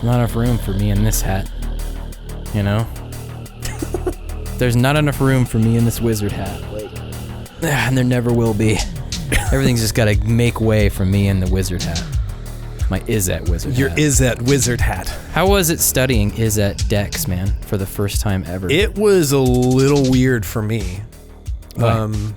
not enough room for me in this hat. You know? There's not enough room for me in this wizard hat. And there never will be. Everything's just gotta make way for me in the wizard hat. My Izzet wizard hat. Your Izzet wizard hat. How was it studying Izzet decks, man, for the first time ever? It was a little weird for me. What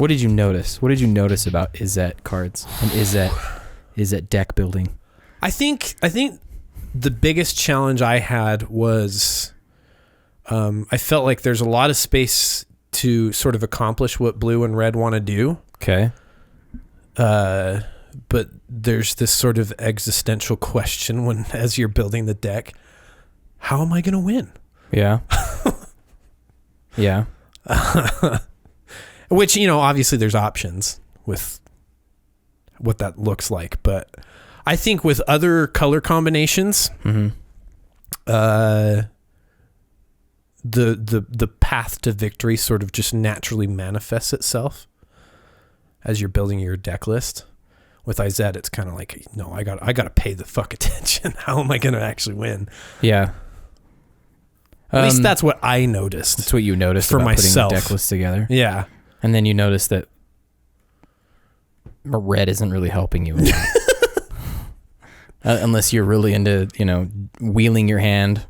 did you notice? What did you notice about Izzet cards and Izzet deck building? I think the biggest challenge I had was I felt like there's a lot of space to sort of accomplish what blue and red want to do. Okay. But there's this sort of existential question as you're building the deck, how am I going to win? Yeah. Yeah. Which, obviously there's options with what that looks like. But I think with other color combinations, the path to victory sort of just naturally manifests itself as you're building your deck list. With Izzet, it's kind of like, no, I got to pay the fuck attention. How am I going to actually win? Yeah. At least that's what I noticed. That's what you noticed for about myself. putting the deck list together. Yeah. And then you noticed that red isn't really helping you. Unless you're really into, wheeling your hand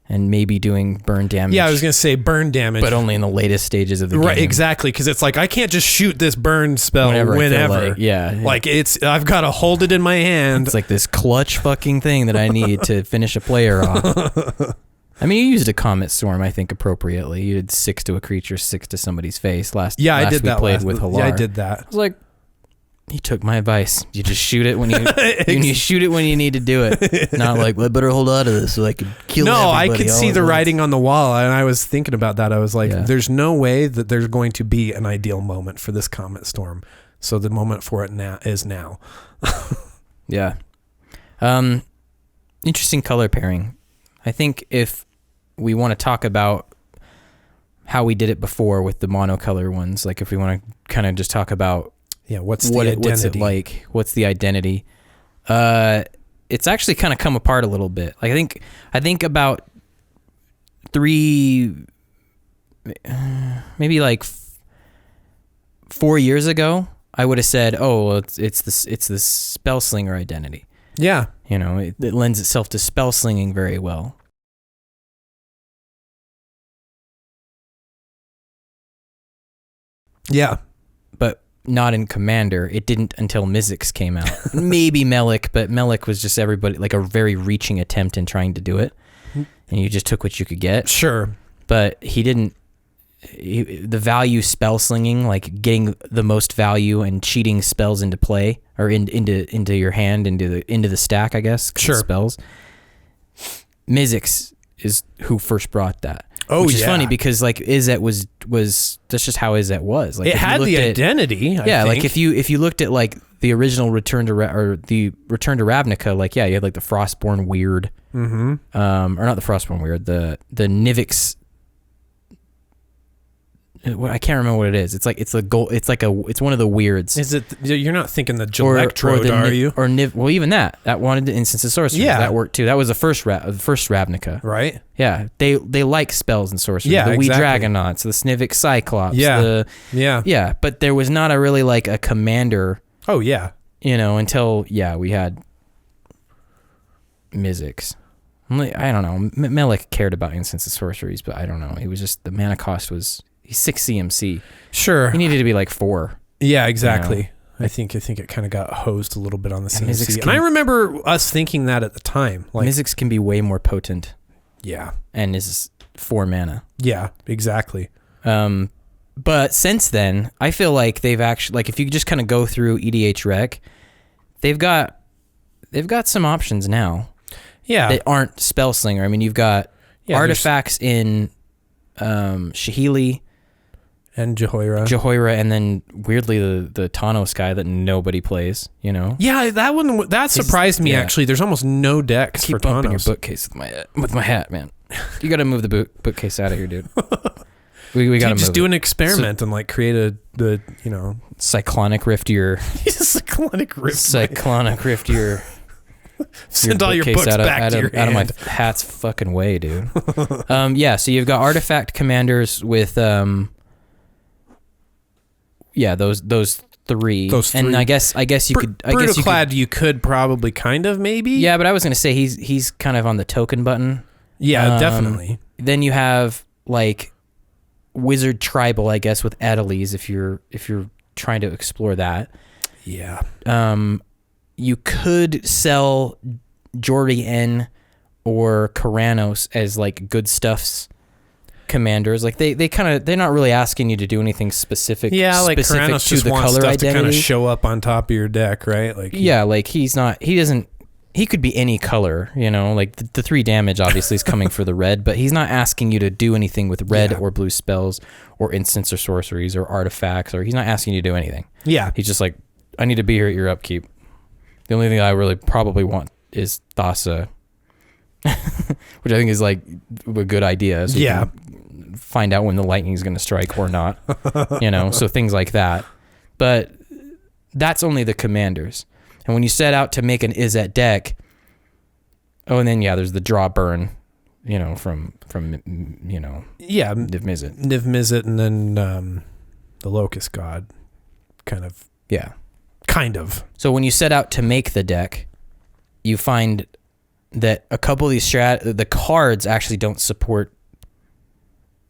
and maybe doing burn damage. Yeah, I was going to say burn damage. But only in the latest stages of the game. Right, exactly. Because it's like, I can't just shoot this burn spell whenever. Like, yeah. Like, I've got to hold it in my hand. It's like this clutch fucking thing that I need to finish a player off. I mean, you used a Comet Storm, I think, appropriately. You did 6 to a creature, 6 to somebody's face. I did that. Played with Halar. Yeah, I did that. I was like, he took my advice. You just shoot it when you shoot it when you need to do it. Not like, well, I better hold on to this so I can kill everybody. No, I could see the writing on the wall, and I was thinking about that. I was like, there's no way that there's going to be an ideal moment for this Comet Storm. So the moment for it now is now. Yeah. Interesting color pairing. I think if we want to talk about how we did it before with the monocolor ones, like if we want to kind of just talk about what's it like? What's the identity? It's actually kind of come apart a little bit. Like I think about 3, maybe like 4 years ago, I would have said, "Oh, it's the spell slinger identity." Yeah, it lends itself to spell slinging very well. Yeah, but not in Commander. It didn't until Mizzet came out. Maybe Melik, but Melik was just everybody, like a very reaching attempt in trying to do it. And you just took what you could get. Sure. But the value spell slinging, like getting the most value and cheating spells into play or into your hand, into the stack, I guess. Sure. Spells. Mizzet is who first brought that. Oh, which is funny because like Izzet was that's just how Izzet was. Like it had the identity. I think. Like if you looked at like the original Return to Ravnica, like you had like the Frostborn Weird, or not the Frostborn Weird, the Nivix. I can't remember what it is. It's one of the weirds. Is it? You're not thinking the Electrode, are you? Or well, even that wanted the Instance of Sorcery. Yeah, that worked too. That was the first Ravnica. Right. Yeah, they like spells and sorcery. Yeah, the Wee exactly. Dragonauts, the Snivix Cyclops. Yeah. Yeah. But there was not really like a commander. Oh yeah. Until we had Mizzet. I don't know. Melik cared about Instance of Sorceries, but I don't know. He was just the mana cost was. He's 6 CMC. Sure. He needed to be like 4. Yeah, exactly. I think it kind of got hosed a little bit on the CMC. And I remember us thinking that at the time. Like Mizzet can be way more potent. Yeah. And is 4 mana. Yeah, exactly. But since then, I feel like they've actually, like if you just kind of go through EDH Rec, they've got some options now. Yeah. That aren't Spellslinger. I mean, you've got artifacts in Shahili and Jehoira, and then weirdly the Thanos guy that nobody plays, Yeah, that surprised me actually. There's almost no decks for Thanos. Keep bumping your bookcase with my hat, man. You got to move the bookcase out of here, dude. We got to just do an experiment and like create Cyclonic Rift your Cyclonic Rift your Send all your books back to your hand. Out of my hat's fucking way, dude. Yeah, so you've got artifact commanders with those three. And I guess you could Brutoclad you could probably kind of maybe. Yeah, but I was gonna say he's kind of on the token button. Yeah, definitely. Then you have like Wizard Tribal, I guess, with Adeles if you're trying to explore that. Yeah. You could sell Jordy N or Karanos as like good stuff's commanders. Like they're not really asking you to do anything specific. Yeah, like Karanos to just the wants color stuff identity. to kind of show up on top of your deck, right? Like like he could be any color, like the 3 damage obviously is coming for the red, but he's not asking you to do anything with red or blue spells or instants or sorceries or artifacts, or he's not asking you to do anything. Yeah. He's just like, I need to be here at your upkeep. The only thing I really probably want is Thassa, which I think is like a good idea. So you can find out when the lightning is going to strike or not, so things like that. But that's only the commanders. And when you set out to make an Izzet deck, and then there's the draw burn, from Niv-Mizzet. Niv-Mizzet, and then the Locust God, kind of. Yeah. Kind of. So when you set out to make the deck, you find that a couple of these the cards actually don't support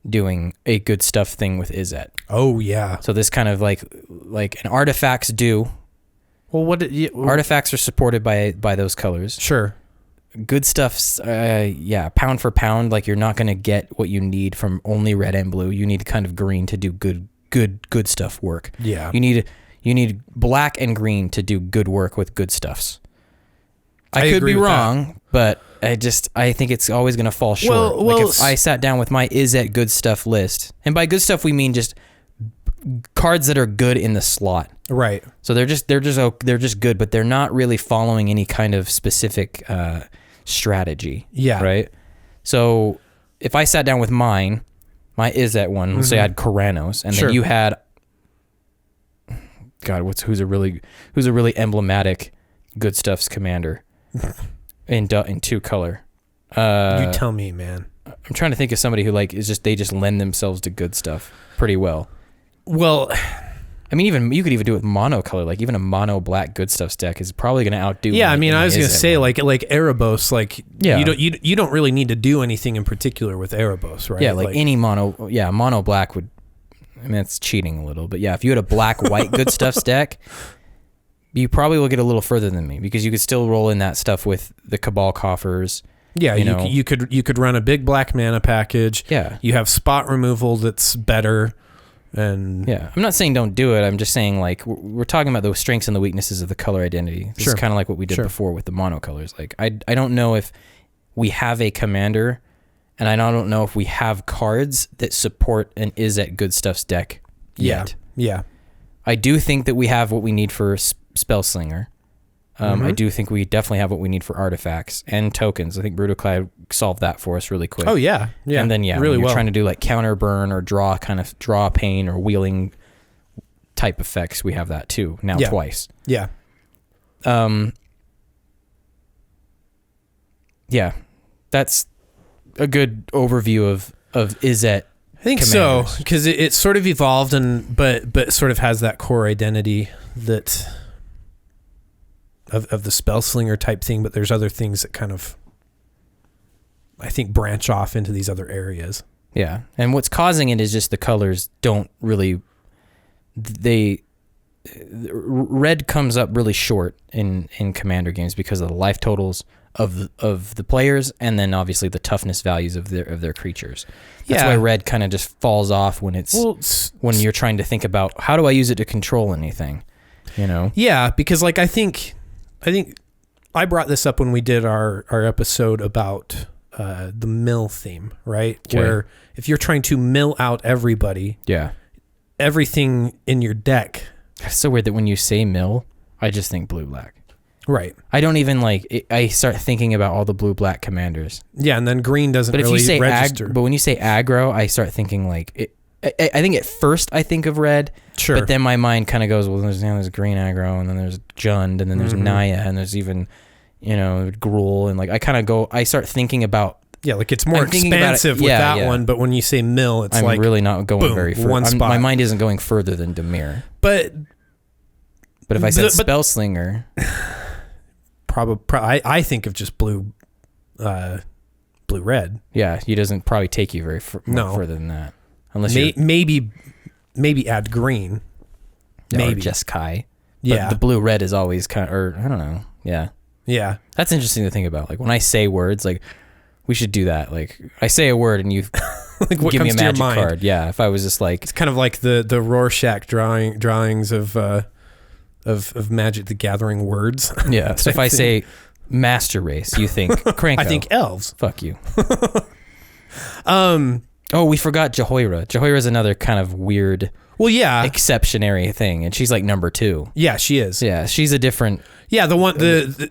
doing a good stuff thing with Izzet. Oh yeah. So this kind of like an artifacts do. Well, artifacts are supported by those colors. Sure. Good stuff's pound for pound, like you're not going to get what you need from only red and blue. You need kind of green to do good stuff work. Yeah. You need black and green to do good work with good stuffs. I could be wrong, but I think it's always going to fall short. Well, if I sat down with my Izzet good stuff list, and by good stuff we mean just cards that are good in the slot. Right. So they're just good, but they're not really following any kind of specific strategy. Yeah. Right. So if I sat down with my Izzet one, let's say I had Karanos, and then you had, God, who's a really emblematic good stuff's commander in 2 color. You tell me, man. I'm trying to think of somebody who they just lend themselves to good stuff pretty well. Well, I mean, you could even do it with mono color. Like even a mono black good stuff's deck is probably going to outdo. Yeah, I mean, I was going to say like Erebos, you don't really need to do anything in particular with Erebos, right? Yeah, like any mono black would. I mean, it's cheating a little, but if you had a black white good stuff's deck, you probably will get a little further than me because you could still roll in that stuff with the Cabal coffers. Yeah, you could run a big black mana package. Yeah, you have spot removal that's better. And I'm not saying don't do it. I'm just saying we're talking about the strengths and the weaknesses of the color identity. This is kind of like what we did before with the monocolors. Like I don't know if we have a commander, and I don't know if we have cards that support an Izzet good stuff's deck yet. Yeah. I do think that we have what we need for Spellslinger. I do think we definitely have what we need for artifacts and tokens. I think Brutoclad solved that for us really quick. Oh yeah. And then really when you're trying to do like counter burn or draw pain or wheeling type effects, we have that too now twice. Yeah. Yeah. That's a good overview of Izzet. I think commanders. So because it sort of evolved but sort of has that core identity that. Of the Spellslinger type thing, but there's other things that kind of, I think, branch off into these other areas. Yeah, and what's causing it is just the colors don't really, red comes up really short in Commander games because of the life totals of the players, and then obviously the toughness values of their creatures. That's why red kind of just falls off when when you're trying to think about how do I use it to control anything, Yeah, because I think I brought this up when we did our episode about the mill theme, right? Okay. Where if you're trying to mill out everybody, everything in your deck. It's so weird that when you say mill, I just think blue-black. Right. I don't even I start thinking about all the blue-black commanders. Yeah, and then green doesn't really register. But when you say aggro, I start thinking I think at first I think of red. Sure. But then my mind kind of goes, well, there's green aggro, and then there's Jund, and then there's Naya, and there's even, Gruul, and like I start thinking about. Yeah, like it's more expansive with that one, but when you say mill, it's I'm really not going very far. One spot. My mind isn't going further than Dimir. But if I said Spellslinger, I think of just blue red. Yeah, he doesn't probably take you very further than that, unless maybe add green, maybe or just Kai. Yeah, the blue red is always kind of, or I don't know. Yeah, that's interesting to think about. Like when I say words, like. We should do that. Like I say a word and you like what give me a comes to your magic mind? card. Yeah. If I was just like, it's kind of like the Rorschach drawings of Magic the Gathering words. Yeah. So if I say master race, you think Cranko. I think elves. Fuck you. Oh, we forgot Jehoira. Jehoira is another kind of weird. Well, yeah, exceptionary thing, and she's like number 2. Yeah, she is. Yeah, she's a different. Yeah, the one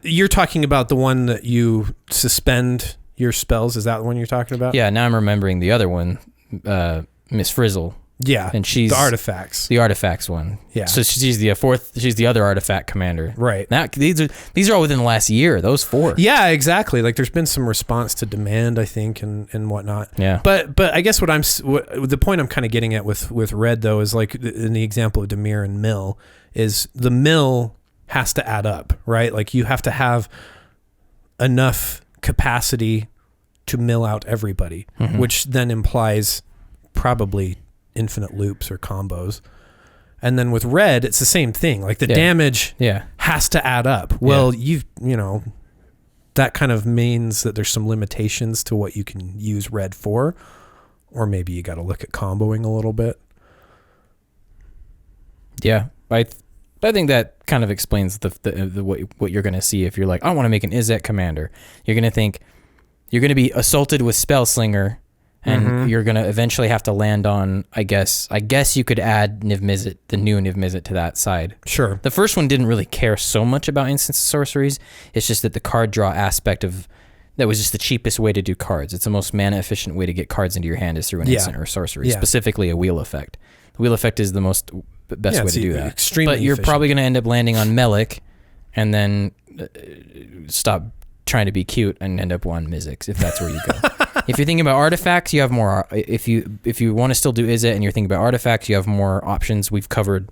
you're talking about, the one that you suspend your spells, is that the one you're talking about? Yeah, now I'm remembering the other one, Miss Frizzle. Yeah, and she's the artifacts. The artifacts one. Yeah. So she's the fourth. She's the other artifact commander. Right. Now these are all within the last year. Those 4. Yeah, exactly. Like there's been some response to demand, I think, and whatnot. Yeah. But I guess the point I'm kind of getting at with red though is like in the example of Dimir and mill is the mill has to add up, right? Like you have to have enough capacity to mill out everybody, which then implies probably infinite loops or combos. And then with red, it's the same thing. Like the damage has to add up. Well, that kind of means that there's some limitations to what you can use red for, or maybe you got to look at comboing a little bit. Yeah, I think that kind of explains the what you're going to see if you're like, I want to make an Izzet commander. You're going to think you're going to be assaulted with Spellslinger, and you're going to eventually have to land on, I guess you could add Niv-Mizzet, the new Niv-Mizzet, to that side. Sure. The first one didn't really care so much about instants and sorceries. It's just that the card draw aspect that was just the cheapest way to do cards. It's the most mana efficient way to get cards into your hand is through an instant or sorcery, specifically a wheel effect. The wheel effect is the best way to do that. Extremely But you're efficient. probably going to end up landing on Melik and then stop trying to be cute and end up on Mizzix if that's where you go. If you're thinking about artifacts, you have more. If you want to still do Izzet and you're thinking about artifacts, you have more options. We've covered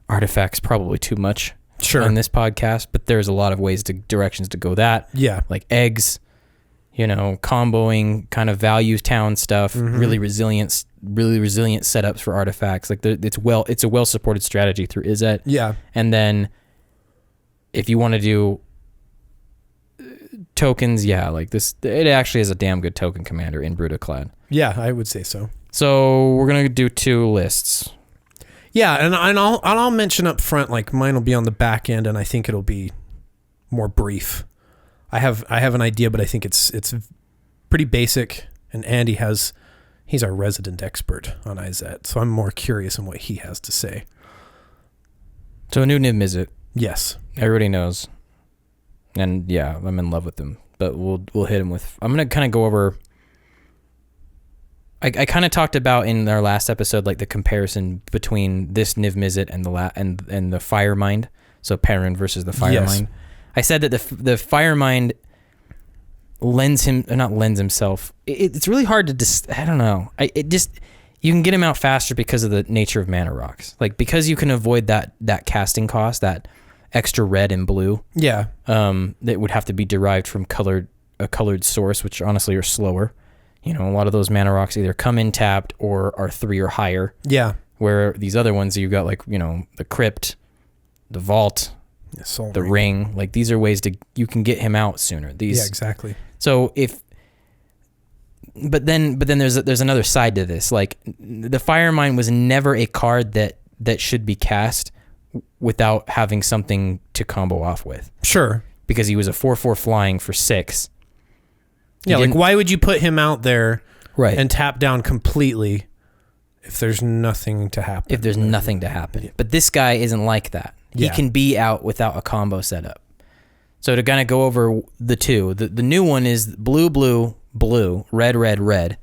artifacts probably too much on this podcast, but there's a lot of directions to go that. Yeah. Like eggs, comboing, kind of value town stuff, really resilient setups for artifacts. Like it's a well supported strategy through Izzet. Yeah. And then if you want to do tokens, like this, it actually is a damn good token commander in Brutaclad. Yeah, I would say so. So we're gonna do 2 lists. Yeah, and I'll mention up front, like mine will be on the back end, and I think it'll be more brief. I have an idea, but I think it's pretty basic. And Andy he's our resident expert on Izzet, so I'm more curious on what he has to say. So a new Niv-Mizzet. Yes, everybody knows. And I'm in love with them. But we'll hit him with. I'm gonna kind of go over. I kind of talked about in our last episode like the comparison between this Niv-Mizzet and the Firemind. So Parun versus the Firemind. Yes. I said that the Firemind not lends himself. It's really hard to I don't know. You can get him out faster because of the nature of mana rocks. Like because you can avoid that casting cost, that extra red and blue. Yeah. That would have to be derived from a colored source, which honestly are slower. A lot of those mana rocks either come in tapped or are 3 or higher. Yeah. Where these other ones, you've got like, the Crypt, the Vault, the Ring. Like these are ways you can get him out sooner. Yeah, exactly. So but then there's another side to this. Like the Firemind was never a card that should be cast without having something to combo off with. Sure. Because he was a 4/4 flying for 6. Yeah, like why would you put him out there and tap down completely if there's nothing to happen? If there's nothing to happen. But this guy isn't like that. He can be out without a combo setup. So to kind of go over the 2, the new one is blue, blue, blue, red, red, red.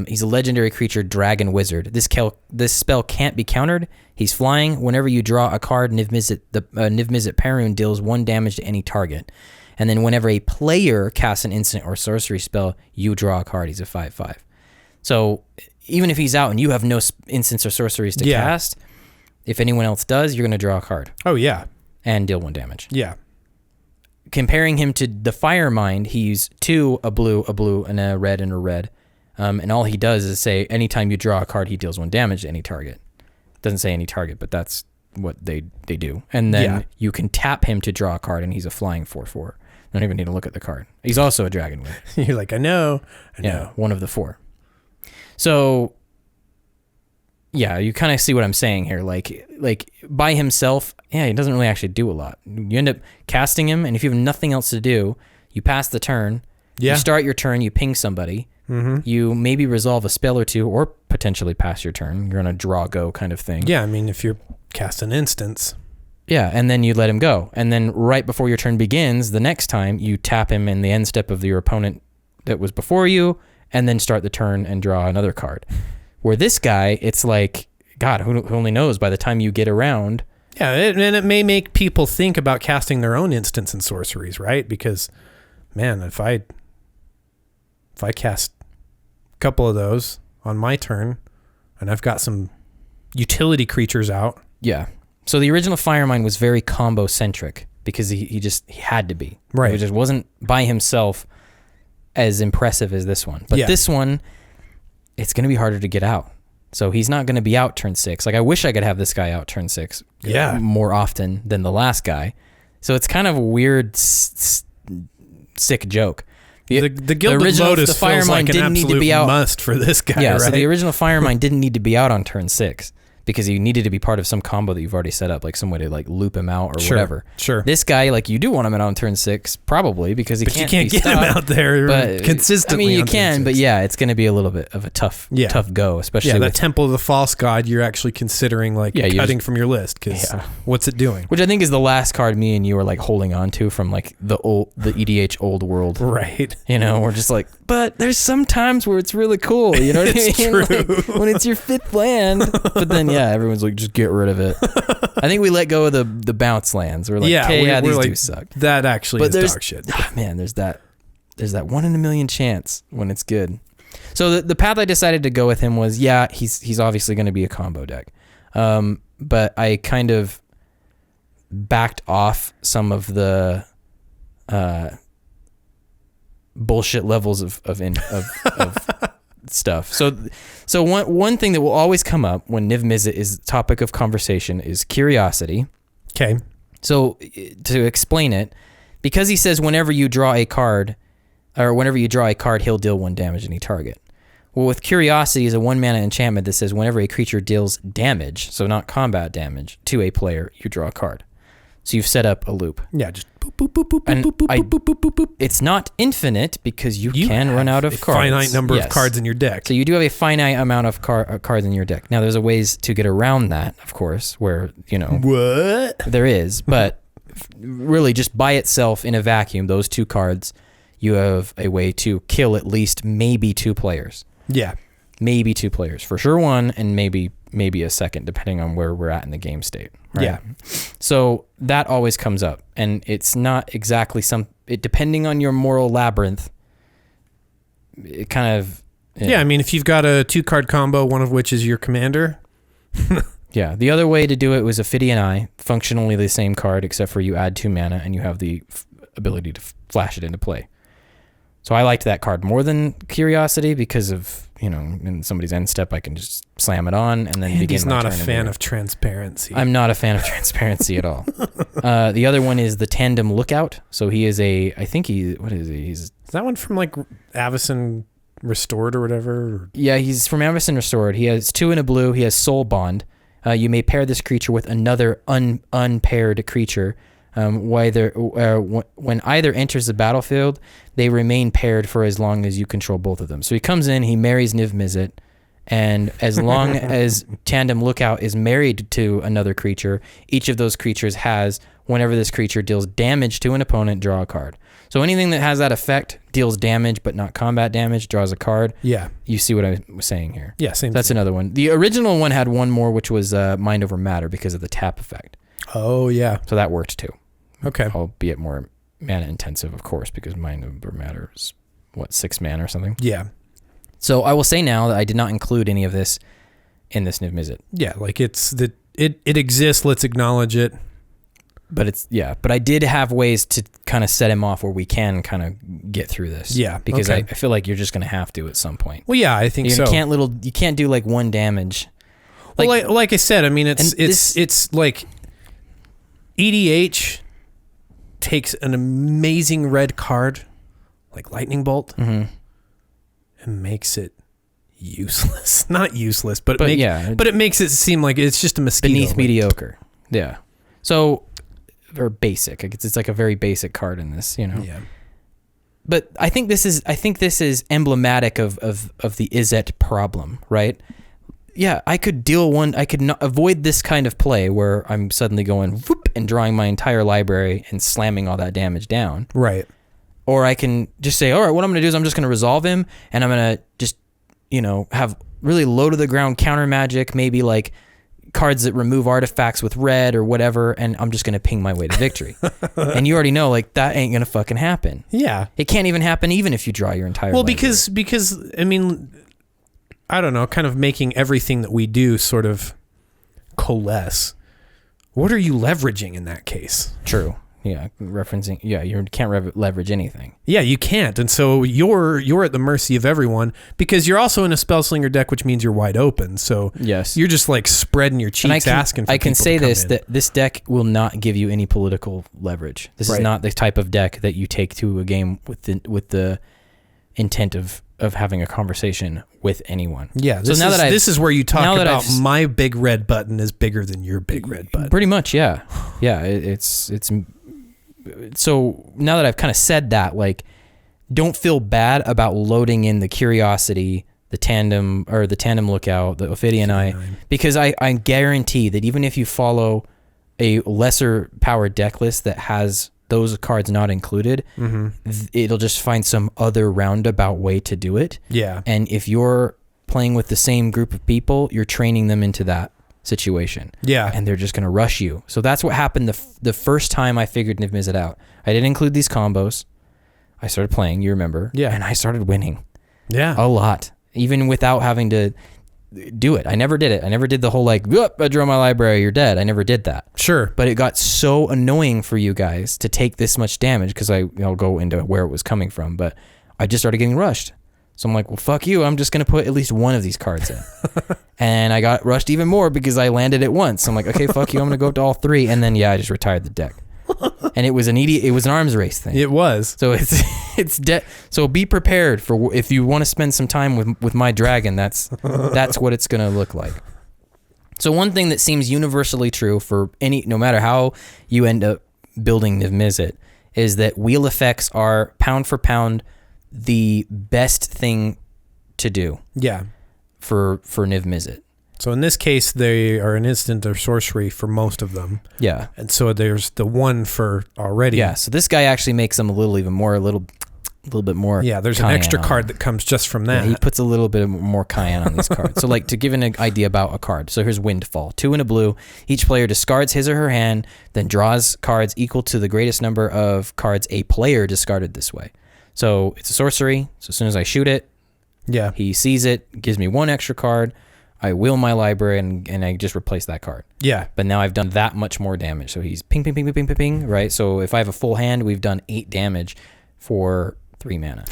He's a legendary creature, Dragon Wizard. This spell can't be countered. He's flying. Whenever you draw a card, Niv-Mizzet Parun deals 1 damage to any target. And then whenever a player casts an instant or sorcery spell, you draw a card. He's a 5/5. So even if he's out and you have no instants or sorceries to cast, if anyone else does, you're going to draw a card. Oh, yeah. And deal 1 damage. Yeah. Comparing him to the Firemind, he's 2, a blue, and a red, and all he does is say, anytime you draw a card, he deals 1 damage to any target. Doesn't say any target, but that's what they do. And then you can tap him to draw a card, and he's a flying 4/4. Don't even need to look at the card. He's also a Dragon Wing. You're like, I know. Yeah, one of the 4. So, yeah, you kind of see what I'm saying here. Like by himself, he doesn't really actually do a lot. You end up casting him, and if you have nothing else to do, you pass the turn. Yeah. You start your turn, you ping somebody. Mm-hmm. You maybe resolve a spell or 2, or potentially pass your turn. You're on a draw-go kind of thing. Yeah, I mean, if you're casting instants. Yeah, and then you let him go. And then right before your turn begins, the next time, you tap him in the end step of your opponent that was before you, and then start the turn and draw another card. Where this guy, it's like, God, who only knows by the time you get around. Yeah, and it may make people think about casting their own instants and sorceries, right? Because, man, if I cast a couple of those on my turn, and I've got some utility creatures out. Yeah. So the original Firemind was very combo-centric because he had to be. Right. He just wasn't by himself as impressive as this one. But this one, it's going to be harder to get out. So he's not going to be out turn 6. Like, I wish I could have this guy out turn 6 more often than the last guy. So it's kind of a weird, sick joke. The Gilded Lotus feels like an absolute must for this guy, yeah, right? So the original Firemind didn't need to be out on turn 6 because he needed to be part of some combo that you've already set up, like some way to like loop him out or whatever. Sure. This guy, like, you do want him out on turn 6 probably because you can't get him out there consistently. I mean, you can, but it's going to be a little bit of a tough go, especially with that Temple of the False God. You're actually considering cutting from your list because what's it doing? Which I think is the last card me and you are like holding on to from like the EDH old world, right? We're just like, but there's some times where it's really cool. You know what I mean? True. Like, when it's your 5th land, but then everyone's like, just get rid of it. I think we let go of the bounce lands. We're like, these do suck. That actually is dog shit. Man, there's that 1 in a million chance when it's good. So the path I decided to go with him was, he's obviously going to be a combo deck. But I kind of backed off some of the bullshit levels of stuff. So one thing that will always come up when Niv-Mizzet is topic of conversation is curiosity. Okay. So to explain it, because he says whenever you draw a card, he'll deal 1 damage to any target. Well, with curiosity is a 1-mana enchantment that says whenever a creature deals damage, so not combat damage, to a player, you draw a card. So you've set up a loop. Yeah, just boop, boop, boop, boop, and boop, boop, boop, boop, boop, boop. It's not infinite because you can run out of cards. Finite number of cards in your deck. So you do have a finite amount of cards in your deck. Now, there's a ways to get around that, of course, where, What? There is, but really just by itself in a vacuum, those 2 cards, you have a way to kill at least maybe 2 players. Yeah. Maybe 2 players. For sure 1 and maybe a second, depending on where we're at in the game state. Right? Yeah. So that always comes up, and it's not exactly depending on your moral labyrinth, it kind of... Yeah, I mean, if you've got a 2-card combo, one of which is your commander... Yeah, the other way to do it was Ophidian Eye, functionally the same card, except for you add 2 mana, and you have the ability to flash it into play. So I liked that card more than Curiosity because of, in somebody's end step, I can just slam it on and then begin my turn. He's not a fan of transparency. I'm not a fan of transparency at all. The other one is the Tandem Lookout. So he is what is he? Is that one from like Avacyn Restored or whatever? Yeah, he's from Avacyn Restored. He has 2 in a blue. He has Soul Bond. You may pair this creature with another unpaired creature. When either enters the battlefield, they remain paired for as long as you control both of them. So he comes in, he marries Niv-Mizzet, and as long as Tandem Lookout is married to another creature, each of those creatures has, whenever this creature deals damage to an opponent, draw a card. So anything that has that effect deals damage but not combat damage, draws a card. Yeah. You see what I was saying here. Yeah, same That's thing. another one. The original one had one more, which was Mind Over Matter because of the tap effect. Oh, yeah. So that worked too. Okay. Albeit more mana intensive, of course, because Mind Over Matter is, 6 mana or something? Yeah. So I will say now that I did not include any of this in this Niv-Mizzet. Yeah, like it exists, let's acknowledge it. But but I did have ways to kind of set him off where we can kind of get through this. Yeah. Because I feel like you're just going to have to at some point. Well, yeah, I think so. You can't do like 1 damage. Like I said, I mean, it's like EDH takes an amazing red card, like Lightning Bolt, and makes it useless. Not useless, but it makes it seem like it's just a mosquito. Beneath mediocre. Yeah. So, or basic. It's like a very basic card in this, you know. Yeah. But I think this is emblematic of the Izzet problem, right? Yeah, I could not avoid this kind of play where I'm suddenly going whoop and drawing my entire library and slamming all that damage down. Right. Or I can just say, all right, what I'm going to do is I'm just going to resolve him, and I'm going to just, have really low to the ground counter magic, maybe like cards that remove artifacts with red or whatever, and I'm just going to ping my way to victory. And you already know, like, that ain't going to fucking happen. Yeah. It can't even happen even if you draw your entire library. Because I mean, I don't know, kind of making everything that we do sort of coalesce. What are you leveraging in that case? True. Yeah, referencing. Yeah, you can't leverage anything. Yeah, you can't, and so you're at the mercy of everyone because you're also in a Spellslinger deck, which means you're wide open. So yes, you're just like spreading your cheeks, asking. I can say this that this deck will not give you any political leverage. This is not the type of deck that you take to a game with the intent of having a conversation with anyone. Yeah. This is where you talk about my big red button is bigger than your big red button. Pretty much, yeah. Yeah, it's so now that I've kind of said that, like, don't feel bad about loading in the Curiosity, the Tandem Lookout, the Ophidian Eye, because I guarantee that even if you follow a lesser powered deck list that has those cards not included, it'll just find some other roundabout way to do it. Yeah. And if you're playing with the same group of people, you're training them into that situation. Yeah. And they're just going to rush you. So that's what happened the first time I figured Niv-Mizzet out. I didn't include these combos. I started playing, you remember. Yeah. And I started winning. Yeah. A lot. Even without having to do it. I never did it. I never did the whole like, I draw my library, you're dead. I never did that. Sure. But it got so annoying for you guys to take this much damage because I'll go into where it was coming from, but I just started getting rushed. So I'm like, well, fuck you. I'm just going to put at least one of these cards in. And I got rushed even more because I landed it once. So I'm like, okay, fuck you. I'm going to go up to all 3. And then, I just retired the deck. And it was an arms race thing. It was. So so be prepared for if you want to spend some time with my dragon, that's what it's going to look like. So one thing that seems universally true for no matter how you end up building Niv-Mizzet is that wheel effects are pound for pound the best thing to do. Yeah. For Niv-Mizzet. So in this case, they are an instant or sorcery for most of them. Yeah. And so there's the one for already. Yeah. So this guy actually makes them a little bit more. Yeah. There's an extra card that comes just from that. Yeah, he puts a little bit more cayenne on these cards. So like to give an idea about a card. So here's Windfall, 2 and a blue. Each player discards his or her hand, then draws cards equal to the greatest number of cards a player discarded this way. So it's a sorcery. So as soon as I shoot it, he sees it, gives me 1 extra card. I wheel my library and I just replace that card. Yeah. But now I've done that much more damage. So he's ping, ping, ping, ping, ping, ping, ping, right? So if I have a full hand, we've done 8 damage for 3 mana.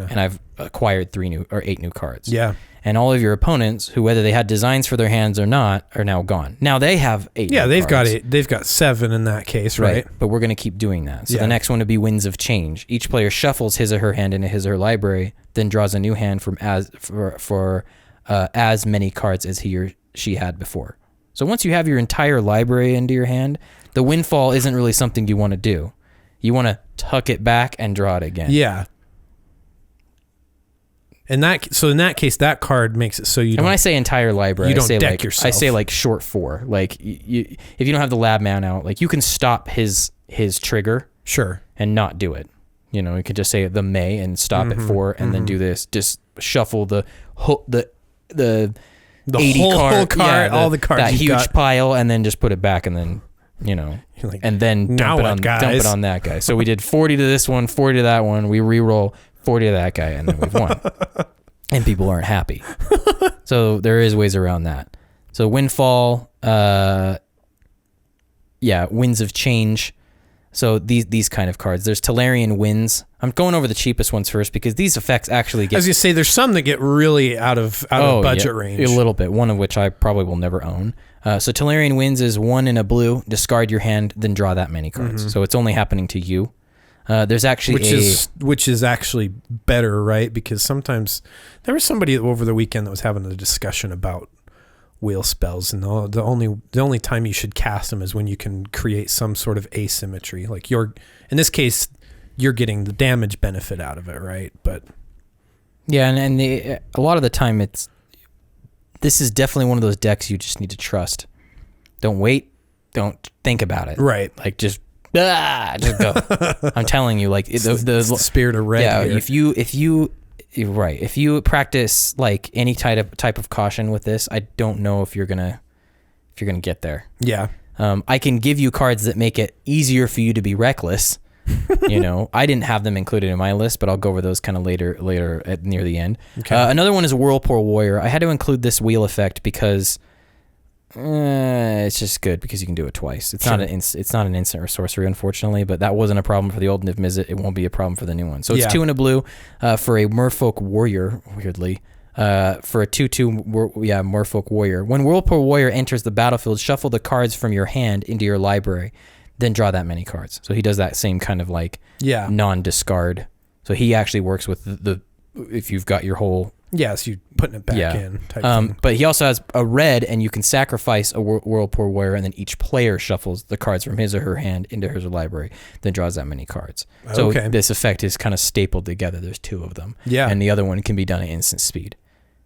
And I've acquired 8 new cards. Yeah. And all of your opponents, who whether they had designs for their hands or not, are now gone. Now they have 8. Yeah, they've got 8. They've got 7 in that case, right? But we're going to keep doing that. So the next one would be Winds of Change. Each player shuffles his or her hand into his or her library, then draws a new hand from as many cards as he or she had before. So once you have your entire library into your hand, the Windfall isn't really something you want to do. You want to tuck it back and draw it again. Yeah. In that case, that card makes it so you don't. And when I say entire library, you don't deck yourself. I say like short 4. Like if you don't have the lab man out, like you can stop his trigger. Sure. And not do it. You could just say the May and stop at 4 and then do this. Just shuffle the 80 whole card, all the cards that you've huge got. pile, and then just put it back and then you know, like, and then dump it on that guy. So we did 40 to this one, 40 to that one. We re-roll 40 to that guy, and then we've won. And people aren't happy. So there is ways around that. So Windfall, Winds of Change. So these kind of cards. There's Tolarian Winds. I'm going over the cheapest ones first because these effects actually get... As you say, there's some that get really out of budget range. A little bit. One of which I probably will never own. So Tolarian Winds is 1 in a blue, discard your hand, then draw that many cards. Mm-hmm. So it's only happening to you. There's actually which is actually better, right? Because sometimes there was somebody over the weekend that was having a discussion about wheel spells, and the only time you should cast them is when you can create some sort of asymmetry. Like in this case, you're getting the damage benefit out of it, right? But yeah, and a lot of the time this is definitely one of those decks you just need to trust. Don't wait, don't think about it. Right. Like just go. I'm telling you, like the spirit of red. Yeah, here. if you practice like any type of caution with this, I don't know if you're gonna get there. Yeah. I can give you cards that make it easier for you to be reckless. You know, I didn't have them included in my list, but I'll go over those kind of later near the end. Okay. Another one is Whirlpool Warrior. I had to include this wheel effect because it's just good because you can do it twice. It's not an instant or sorcery, unfortunately, but that wasn't a problem for the old Niv-Mizzet. It won't be a problem for the new one. So it's 2 in a blue for a Merfolk Warrior, weirdly. For a 2/2 Merfolk Warrior. When Whirlpool Warrior enters the battlefield, shuffle the cards from your hand into your library, then draw that many cards. So he does that same kind of like non-discard. So he actually works with the if you've got your whole... Yeah, so you're putting it back in type thing. But he also has a red, and you can sacrifice a Whirlpool Warrior, and then each player shuffles the cards from his or her hand into his or then draws that many cards. So this effect is kind of stapled together. There's 2 of them. Yeah. And the other one can be done at instant speed,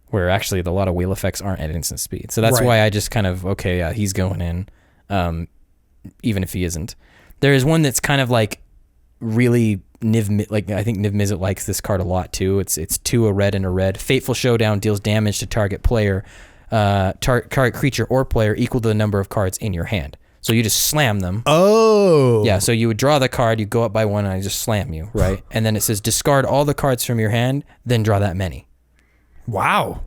where actually a lot of wheel effects aren't at instant speed. So that's why I just kind of, he's going in, even if he isn't. There is one that's kind of like really... I think Niv-Mizzet likes this card a lot too. It's 2 a red and a red. Fateful Showdown deals damage to target player, target creature or player equal to the number of cards in your hand. So you just slam them. Oh. Yeah, so you would draw the card, you go up by 1, and I just slam you, right? And then it says discard all the cards from your hand, then draw that many. Wow.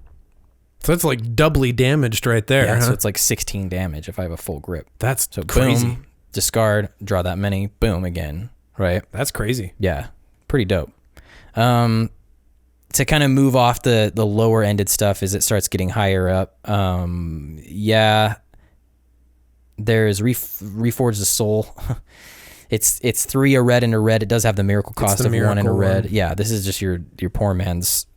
So that's like doubly damaged right there. Yeah, so it's like 16 damage if I have a full grip. That's so crazy. Boom, discard, draw that many, boom again. Right. That's crazy. Yeah. Pretty dope. To kind of move off the lower ended stuff as it starts getting higher up. There's Reforge the Soul. It's 3 a red and a red. It does have the miracle cost of 1 and a red. Yeah. This is just your poor man's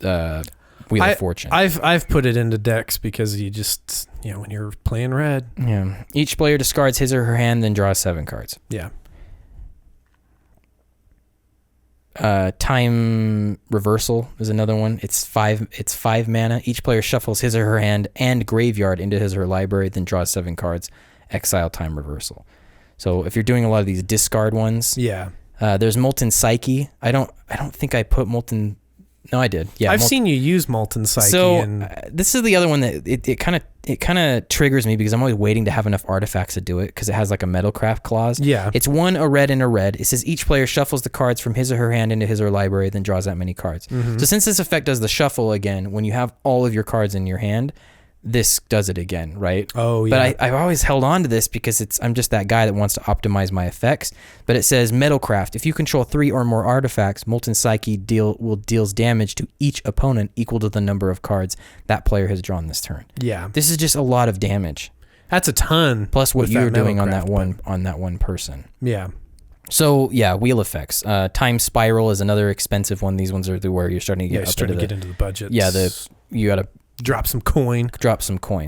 Wheel of Fortune. I've put it into decks because you just, when you're playing red. Yeah. Each player discards his or her hand, then draws 7 cards. Yeah. Time Reversal is another one. It's 5 mana. Each player shuffles his or her hand and graveyard into his or her library, then draws 7 cards. Exile Time Reversal. So if you're doing a lot of these discard ones, there's Molten Psyche. I don't think I put Molten. No, I did. Yeah, I've seen you use Molten Psyche. So this is the other one that it kind of triggers me because I'm always waiting to have enough artifacts to do it because it has like a Metalcraft clause. Yeah. It's 1 a red and a red. It says each player shuffles the cards from his or her hand into his or her library, then draws that many cards. Mm-hmm. So since this effect does the shuffle again, when you have all of your cards in your hand, this does it again, right? Oh, yeah. But I've always held on to this because I'm just that guy that wants to optimize my effects. But it says Metalcraft. If you control 3 or more artifacts, Molten Psyche deals damage to each opponent equal to the number of cards that player has drawn this turn. Yeah. This is just a lot of damage. That's a ton. Plus what you're doing on that one person. Yeah. So yeah, wheel effects. Time Spiral is another expensive one. These ones are where you're starting to get into the budget. Yeah, you gotta drop some coin.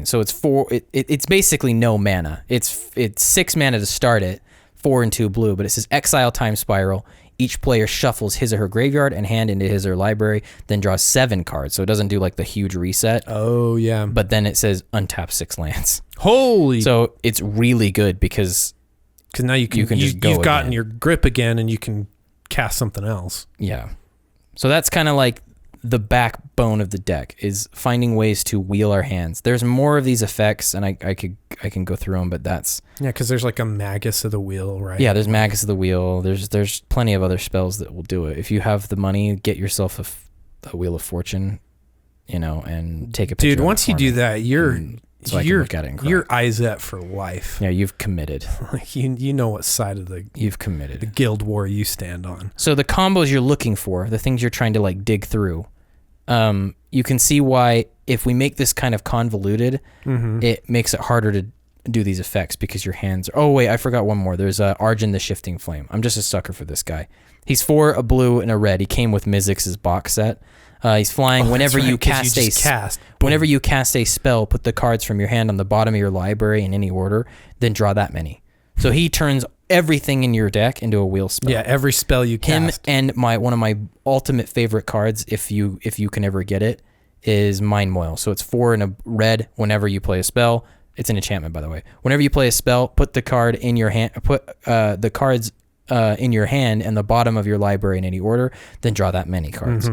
So it's 4. It's basically no mana. It's 6 mana to start it, 4 and 2 blue. But it says Exile Time Spiral. Each player shuffles his or her graveyard and hand into his or her library, then draws 7 cards. So it doesn't do like the huge reset. Oh yeah. But then it says untap 6 lands. Holy. So it's really good because now you've gotten your grip again and you can cast something else. Yeah. So that's kind of like the backbone of the deck, is finding ways to wheel our hands. There's more of these effects, and I can go through them, but that's... Yeah, because there's like a Magus of the Wheel, right? Yeah, there's Magus of the Wheel. There's plenty of other spells that will do it. If you have the money, get yourself a Wheel of Fortune, and take a picture. Dude, once you do that, you're Izzet for life. Yeah, you've committed. Like you know what side of you've committed. The guild war you stand on. So the combos you're looking for, the things you're trying to like dig through, you can see why if we make this kind of convoluted, it makes it harder to do these effects because your hands are... Oh wait, I forgot one more. There's Arjun the Shifting Flame. I'm just a sucker for this guy. He's 4, a blue, and a red. He came with Mizzix's box set. He's flying whenever you cast whenever you cast a spell, put the cards from your hand on the bottom of your library in any order, then draw that many. So he turns everything in your deck into a wheel spell. Yeah, every spell you cast. Him and one of my ultimate favorite cards, if you can ever get it, is Mind Moil. So it's 4 and a red whenever you play a spell. It's an enchantment, by the way. Whenever you play a spell, put the card in your hand. Put the cards in your hand and the bottom of your library in any order. Then draw that many cards.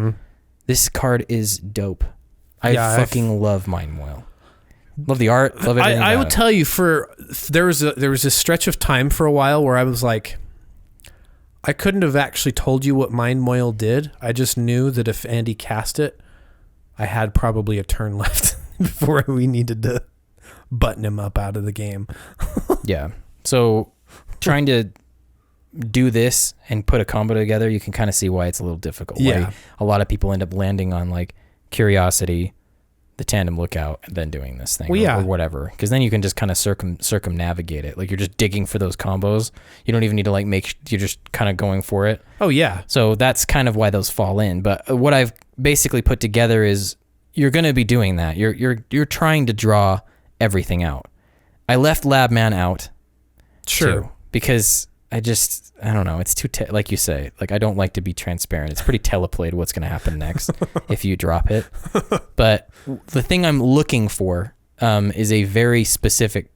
This card is dope. I fucking love Mind Moil. Love the art. Love everything. I would tell you, there was a stretch of time for a while where I was like, I couldn't have actually told you what Mind Moil did. I just knew that if Andy cast it, I had probably a turn left before we needed to button him up out of the game. Yeah. So trying to do this and put a combo together, you can kind of see why it's a little difficult. Yeah. Why a lot of people end up landing on like Curiosity, the Tandem Lookout, and then doing this thing or whatever. Because then you can just kind of circumnavigate it. Like you're just digging for those combos. You don't even need to like you're just kind of going for it. Oh yeah. So that's kind of why those fall in. But what I've basically put together is you're going to be doing that. You're trying to draw everything out. I left Lab Man out. Sure. Too, because I don't know. It's too, like you say, like I don't like to be transparent. It's pretty teleplayed what's going to happen next if you drop it. But the thing I'm looking for is a very specific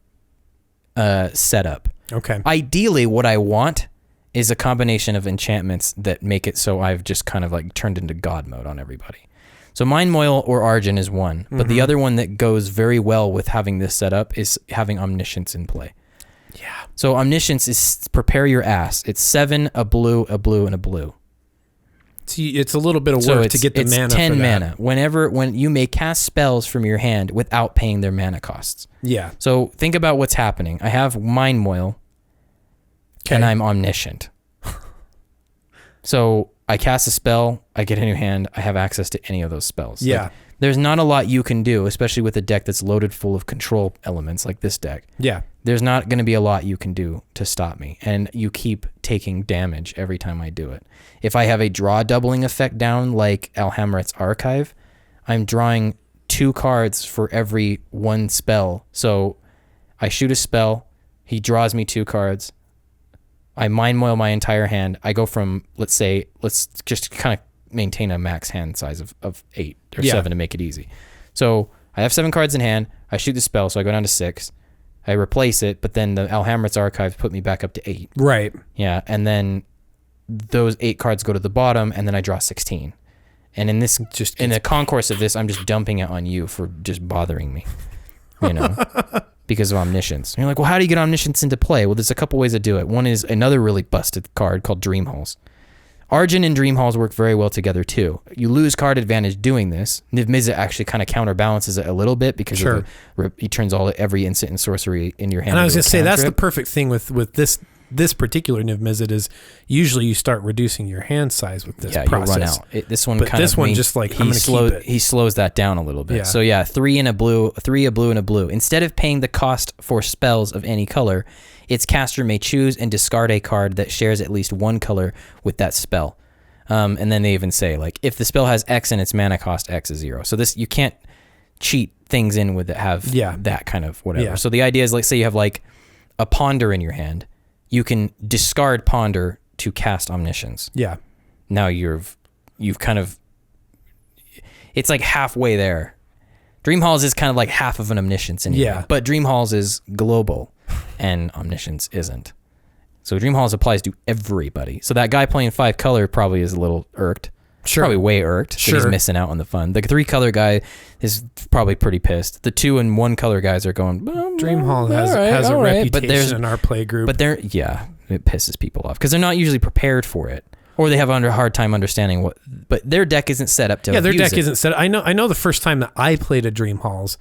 setup. Okay. Ideally, what I want is a combination of enchantments that make it so I've just kind of like turned into God mode on everybody. So Mind Moil or Arjun is one, but the other one that goes very well with having this setup is having Omniscience in play. Yeah. So Omniscience is prepare your ass. It's 7, a blue, and a blue. It's a little bit of work to get the mana. It's 10 mana. When you may cast spells from your hand without paying their mana costs. Yeah. So think about what's happening. I have Mind Moil, and I'm Omniscient. So I cast a spell, I get a new hand, I have access to any of those spells. Yeah. Like, there's not a lot you can do, especially with a deck that's loaded full of control elements like this deck. Yeah. There's not going to be a lot you can do to stop me. And you keep taking damage every time I do it. If I have a draw doubling effect down like Alhamret's Archive, I'm drawing 2 cards for every 1 spell. So I shoot a spell, he draws me 2 cards. I Mind Moil my entire hand. I go from, let's just kind of maintain a max hand size of 8 or 7 to make it easy. So I have 7 cards in hand. I shoot the spell, so I go down to 6. I replace it, but then the Alhamret's Archive put me back up to 8. Right. Yeah, and then those 8 cards go to the bottom, and then I draw 16. And in the concourse of this, I'm just dumping it on you for just bothering me, because of Omniscience. And you're like, well, how do you get Omniscience into play? Well, there's a couple ways to do it. One is another really busted card called Dream Halls. Arjun and Dream Halls work very well together too. You lose card advantage doing this. Niv-Mizzet actually kind of counterbalances it a little bit because he turns every instant and sorcery in your hand. And I was going to say that's the perfect thing with this particular Niv-Mizzet is usually you start reducing your hand size with this process. You run out. This one just like he slows that down a little bit. Yeah. So 3 and a blue, 3 a blue and a blue. Instead of paying the cost for spells of any color, its caster may choose and discard a card that shares at least 1 color with that spell. And then they even say, like, if the spell has X and its mana cost X is 0. So this, you can't cheat things in with that have that kind of whatever. Yeah. So the idea is, like, say you have like a Ponder in your hand, you can discard Ponder to cast Omniscience. Yeah. Now you've kind of, it's like halfway there. Dream Halls is kind of like half of an Omniscience in here. But Dream Halls is global and Omniscience isn't. So Dream Halls applies to everybody. So that guy playing 5 color probably is a little irked Sure. Probably way irked that he's missing out on the fun. The 3-color guy is probably pretty pissed. The 2 and 1 color guys are going, Dreamhall has a reputation in our play group. But it pisses people off because they're not usually prepared for it. Or they have a hard time understanding what, but their deck isn't set up to. Yeah, their deck isn't set. I know. The first time that I played a Dream Halls,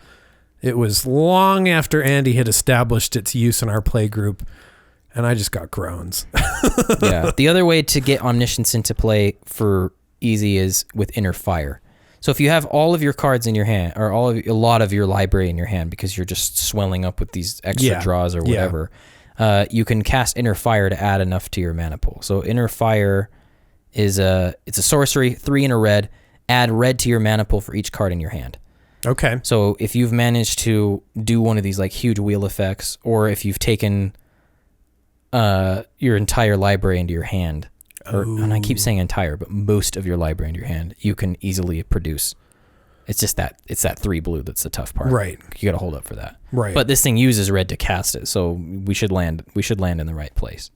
it was long after Andy had established its use in our play group, and I just got groans. Yeah. The other way to get Omniscience into play for easy is with Inner Fire. So if you have all of your cards in your hand, or a lot of your library in your hand, because you're just swelling up with these extra draws or whatever, you can cast Inner Fire to add enough to your mana pool. So Inner Fire it's a sorcery, 3 and a red. Add red to your mana pool for each card in your hand. Okay. So if you've managed to do one of these like huge wheel effects, or if you've taken your entire library into your hand, and I keep saying entire, but most of your library into your hand, you can easily produce. It's just it's that 3 blue that's the tough part. Right. You got to hold up for that. Right. But this thing uses red to cast it, so we should land in the right place.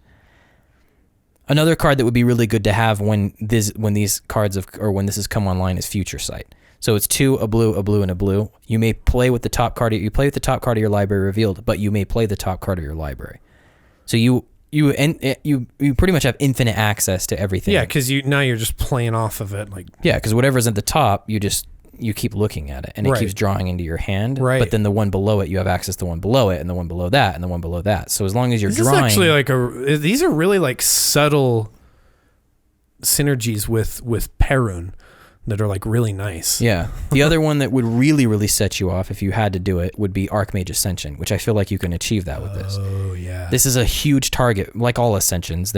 Another card that would be really good to have when these cards when this has come online is Future Sight. So it's 2, a blue, and a blue. You may play with the top card. You play with the top card of your library revealed, but you may play the top card of your library. So you pretty much have infinite access to everything. Yeah, because now you're just playing off of it, like. Yeah, because whatever's at the top, you keep looking at it, and it keeps drawing into your hand. Right. But then the one below it, you have access to the one below it, and the one below that, and the one below that. So as long as you're drawing, this is actually these are really like subtle synergies with Parun that are like really nice. Yeah. The other one that would really, really set you off if you had to do it would be Mage Ascension, which I feel like you can achieve that with this. Oh yeah. This is a huge target, like all Ascensions.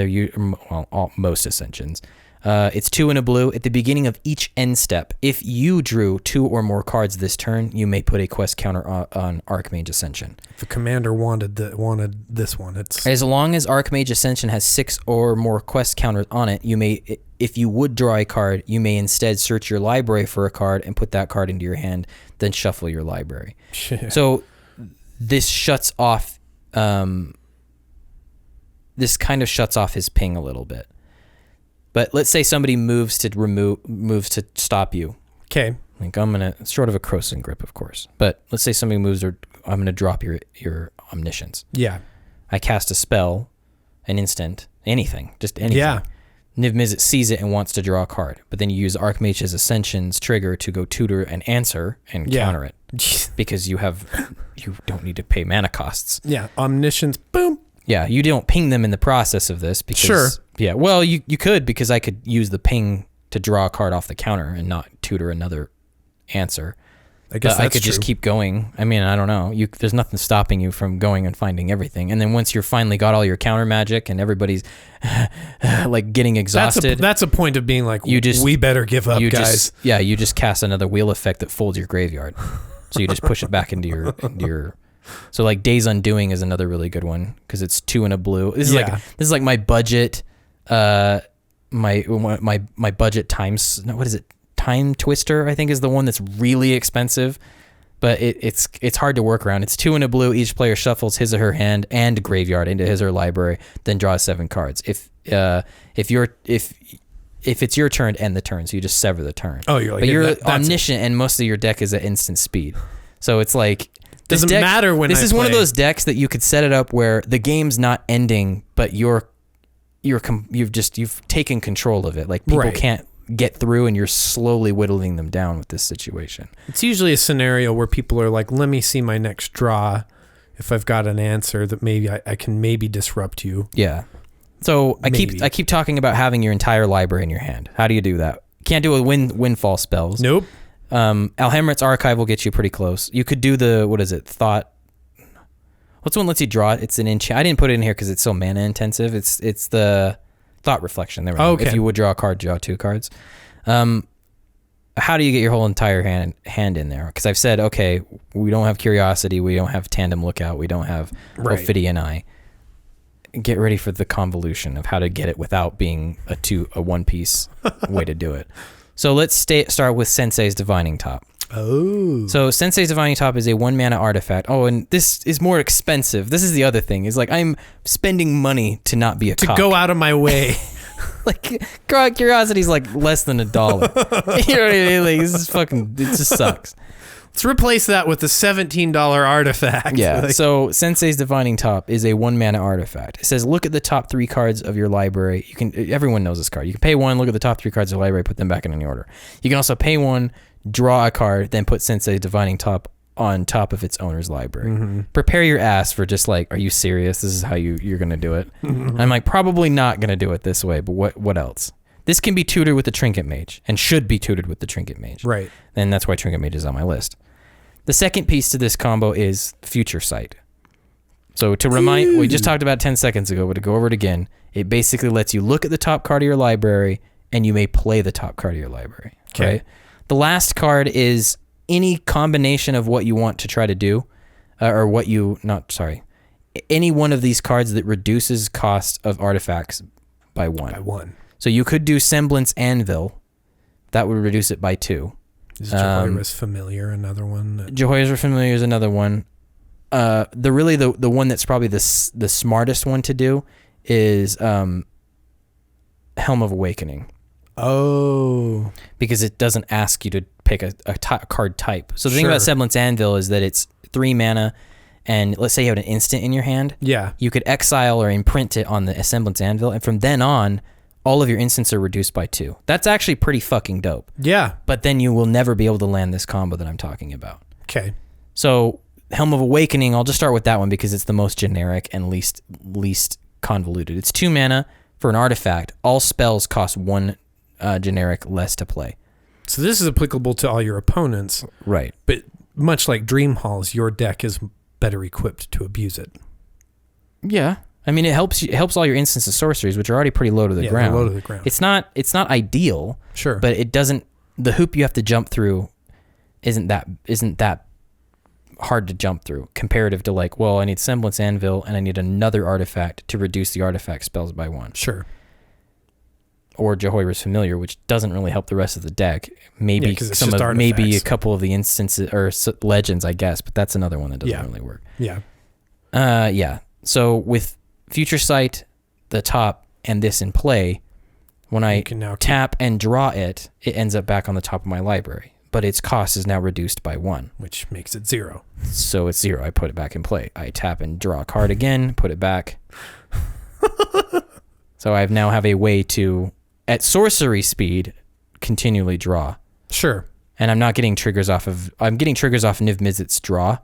Most Ascensions. It's 2 and a blue. At the beginning of each end step, if you drew 2 or more cards this turn, you may put a quest counter on Mage Ascension. If a commander wanted this one, it's as long as Mage Ascension has 6 or more quest counters on it, you may, if you would draw a card, you may instead search your library for a card and put that card into your hand, then shuffle your library. So this shuts off. This kind of shuts off his ping a little bit. But let's say somebody moves to stop you. Okay. Like it's short of a Croson Grip, of course. But let's say somebody moves, or I'm gonna drop your Omniscience. Yeah. I cast a spell, an instant, just anything. Yeah. Niv-Mizzet sees it and wants to draw a card, but then you use Archmage's Ascension's trigger to go tutor and answer and counter it because you don't need to pay mana costs. Yeah. Omniscience. Boom. Yeah, you don't ping them in the process of this because... Sure. Yeah, well, you could, because I could use the ping to draw a card off the counter and not tutor another answer. I guess I could just keep going. I mean, I don't know. There's nothing stopping you from going and finding everything. And then once you're finally got all your counter magic and everybody's like getting exhausted... That's a point of being like, we better give up, guys. You just cast another wheel effect that folds your graveyard. So you just push it back into your So like Days Undoing is another really good one because it's 2 and a blue. This is like my budget, my budget times. No, what is it? Time Twister, I think, is the one that's really expensive, but it's hard to work around. It's 2 and a blue. Each player shuffles his or her hand and graveyard into his or her library, then draws 7 cards. If it's your turn to end the turn, so you just sever the turn. Oh, you're like, but you're omniscient, and most of your deck is at instant speed. So it's like. Doesn't matter when this is one of those decks that you could set it up where the game's not ending, but you've taken control of it. Like people can't get through, and you're slowly whittling them down with this situation. It's usually a scenario where people are like, "Let me see my next draw. If I've got an answer that maybe I can maybe disrupt you." Yeah. So I keep talking about having your entire library in your hand. How do you do that? Can't do it with windfall spells. Nope. Alhemrit's Archive will get you pretty close. You could do the, what is it, Thought. What's the one that lets you draw it? It's an enchant. I didn't put it in here because it's so mana intensive. It's the Thought Reflection. There we go. Okay. If you would draw a card, draw 2 cards. How do you get your whole entire hand in there? Because I've said, okay, we don't have Curiosity, we don't have Tandem Lookout, we don't have Ophidian Eye. Get ready for the convolution of how to get it without being a one-piece way to do it. So let's start with Sensei's Divining Top. Oh. So Sensei's Divining Top is a 1-mana artifact. Oh, and this is more expensive. This is the other thing. Is like I'm spending money to not be a cock. To go out of my way. Like, Curiosity's like less than $1. You know what I mean? Like, this is fucking, it just sucks. Let's replace that with the $17 artifact. Yeah, like, so Sensei's Divining Top is a 1-mana artifact. It says, look at the top 3 cards of your library. Everyone knows this card. You can pay 1, look at the top 3 cards of the library, put them back in any order. You can also pay 1, draw a card, then put Sensei's Divining Top on top of its owner's library. Mm-hmm. Prepare your ass for just like, are you serious? This is how you're going to do it? Mm-hmm. I'm like, probably not going to do it this way, but what else? This can be tutored with the Trinket Mage, and should be tutored with the Trinket Mage. Right. And that's why Trinket Mage is on my list. The second piece to this combo is Future Sight. So to remind, we just talked about 10 seconds ago, but to go over it again, it basically lets you look at the top card of your library, and you may play the top card of your library. Okay. Right? The last card is any combination of what you want to try to do, any one of these cards that reduces cost of artifacts by 1. By 1. So you could do Semblance Anvil. That would reduce it by 2. Is Jehoia's Familiar another one? Jehoia's Familiar is another one. The one that's probably the smartest one to do is Helm of Awakening. Oh. Because it doesn't ask you to pick a card type. So the thing about Semblance Anvil is that it's 3 mana, and let's say you have an instant in your hand. Yeah. You could exile or imprint it on the Semblance Anvil, and from then on, all of your instants are reduced by 2. That's actually pretty fucking dope. Yeah. But then you will never be able to land this combo that I'm talking about. Okay. So Helm of Awakening, I'll just start with that one because it's the most generic and least convoluted. It's 2 mana for an artifact. All spells cost 1 generic less to play. So this is applicable to all your opponents. Right. But much like Dream Halls, your deck is better equipped to abuse it. Yeah. I mean, it helps all your instants of sorceries, which are already pretty low to the ground. Low to the ground. It's not ideal. Sure. But it doesn't. The hoop you have to jump through isn't that hard to jump through comparative to like, well, I need Semblance Anvil and I need another artifact to reduce the artifact spells by 1. Sure. Or Jehoia's Familiar, which doesn't really help the rest of the deck. Maybe a couple of the instances or legends, I guess, but that's another one that doesn't really work. Yeah. Yeah. So with Future Sight, the top, and this in play, when I tap and draw it, it ends up back on the top of my library. But its cost is now reduced by 1. Which makes it 0. So it's 0. I put it back in play. I tap and draw a card again, put it back. So I now have a way to, at sorcery speed, continually draw. Sure. And I'm not getting triggers off of, I'm getting triggers off Niv-Mizzet's draw.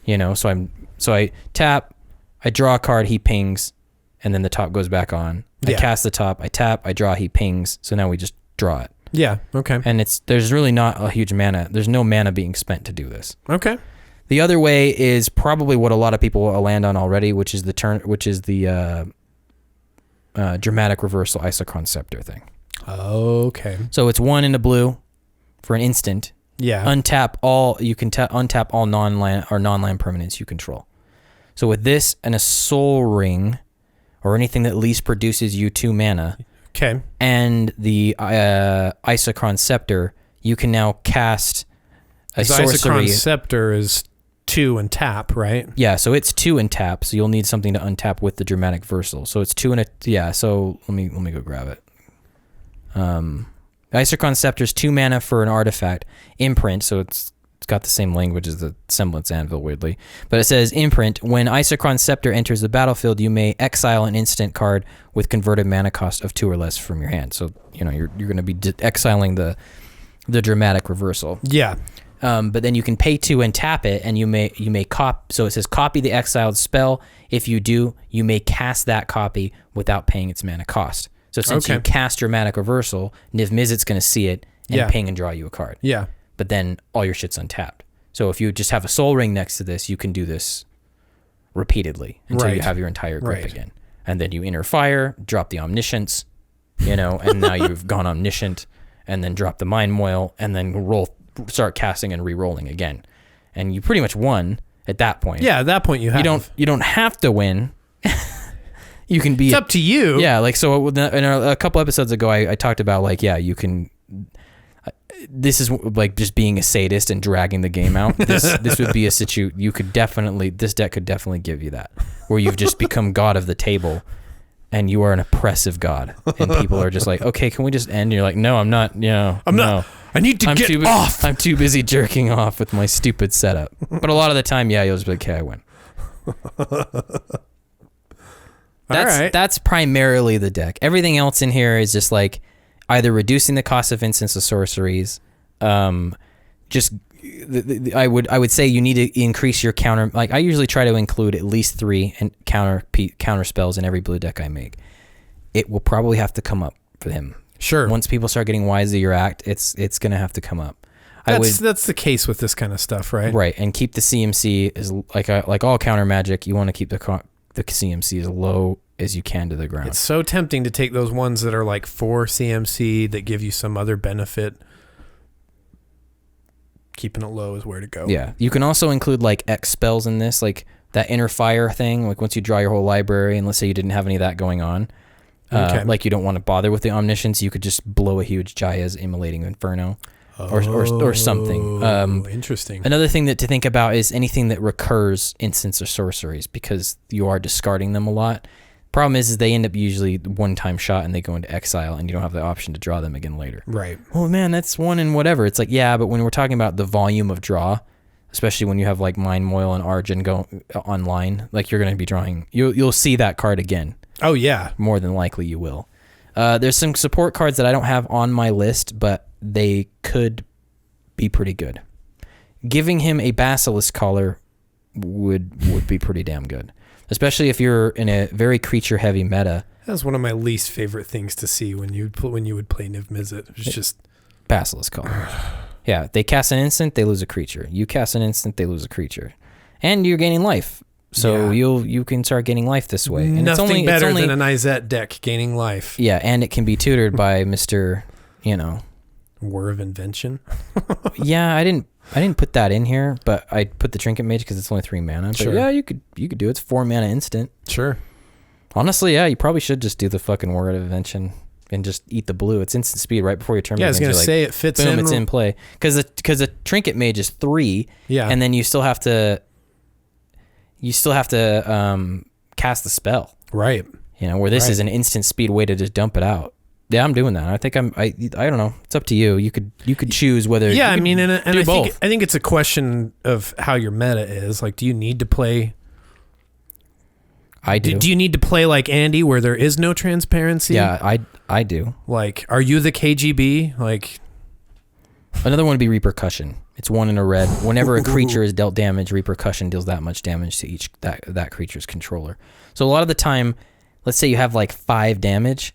You know, so I tap, I draw a card, he pings, and then the top goes back on. I cast the top, I tap, I draw, he pings. So now we just draw it. Yeah, okay. And there's really not a huge mana. There's no mana being spent to do this. Okay. The other way is probably what a lot of people will land on already, which is the dramatic reversal Isochron Scepter thing. Okay. So it's 1 in a blue for an instant. Yeah. Untap all, you can untap all non-land permanents you control. So with this and a Soul Ring, or anything that at least produces you 2 mana, okay, and the Isochron Scepter, you can now cast a sorcery. Isochron Scepter is 2 and tap, right? Yeah, so it's 2 and tap, so you'll need something to untap with the dramatic reversal. So it's 2 and so let me go grab it. Isochron Scepter is 2 mana for an artifact. Imprint, so it's got the same language as the Semblance Anvil, weirdly. But it says, imprint, when Isochron Scepter enters the battlefield, you may exile an instant card with converted mana cost of 2 or less from your hand. So, you know, you're going to be exiling the dramatic reversal. Yeah. But then you can pay 2 and tap it, and you may so it says copy the exiled spell. If you do, you may cast that copy without paying its mana cost. So since you cast dramatic reversal, Niv-Mizzet's going to see it and ping and draw you a card. Yeah. But then all your shit's untapped. So if you just have a Soul Ring next to this, you can do this repeatedly until you have your entire grip again. And then you inner fire, drop the Omniscience, you know, and now you've gone Omniscient, and then drop the Mind Moil, and then start casting and re-rolling again. And you pretty much won at that point. Yeah, at that point you have. You don't have to win. You can be... It's up to you. Yeah, like, so in a couple episodes ago, I talked about, like, yeah, you can... This is like just being a sadist and dragging the game out. This would be a this deck could definitely give you that, where you've just become god of the table and you are an oppressive god, and people are just like, okay, can we just end? And you're like, no, I'm not. I'm not. I need to get off. I'm too busy jerking off with my stupid setup. But a lot of the time, you'll just be like, okay, I win. That's primarily the deck. Everything else in here is just like either reducing the cost of instants of sorceries. I would say you need to increase your counter. Like I usually try to include at least 3 and counter spells in every blue deck I make. It will probably have to come up for him. Sure. Once people start getting wise to your act, it's gonna have to come up. That's the case with this kind of stuff, right? Right, and keep the CMC is like all counter magic. You want to keep the CMC as low as you can to the ground. It's so tempting to take those ones that are like 4 CMC that give you some other benefit. Keeping it low is where to go. Yeah, you can also include like X spells in this, like that inner fire thing. Like once you draw your whole library, and let's say you didn't have any of that going on. Like you don't want to bother with the Omniscience, you could just blow a huge Jaya's Immolating Inferno or something. Interesting. Another thing to think about is anything that recurs instants or sorceries, because you are discarding them a lot. Problem is they end up usually one-time shot and they go into exile and you don't have the option to draw them again later. Right. Oh man, that's 1 and whatever. It's like, yeah, but when we're talking about the volume of draw, especially when you have like Mind Moil and Argent go online, like you're going to be drawing, you'll see that card again. Oh, yeah. More than likely you will. There's some support cards that I don't have on my list, but they could be pretty good. Giving him a Basilisk Collar would be pretty damn good, especially if you're in a very creature-heavy meta. That's one of my least favorite things to see when you would play Niv-Mizzet. It's just... Basilisk Collar. Yeah, they cast an instant, they lose a creature. You cast an instant, they lose a creature. And you're gaining life. So you can start gaining life this way. And Nothing better than an Izzet deck gaining life. Yeah, and it can be tutored by Mr. War of Invention. Yeah, I didn't put that in here, but I put the Trinket Mage because it's only 3 mana. But sure. Yeah, you could do it. It's 4 mana instant. Sure. Honestly, yeah, you probably should just do the fucking War of Invention and just eat the blue. It's instant speed right before your turn. Yeah, I was gonna say it fits boom, in. It's in play because the Trinket Mage is 3. Yeah, and then you still have to cast the spell. Right. Where this is an instant speed way to just dump it out. Yeah, I'm doing that. I think I don't know. It's up to you. You could choose whether. Yeah, I mean, and I think it's a question of how your meta is. Like, do you need to play? I do. Do you need to play like Andy, where there is no transparency? Yeah, I do. Like, are you the KGB? Like, another one would be Repercussion. It's 1 in a red. Whenever a creature is dealt damage, Repercussion deals that much damage to each that creature's controller. So a lot of the time, let's say you have like 5 damage.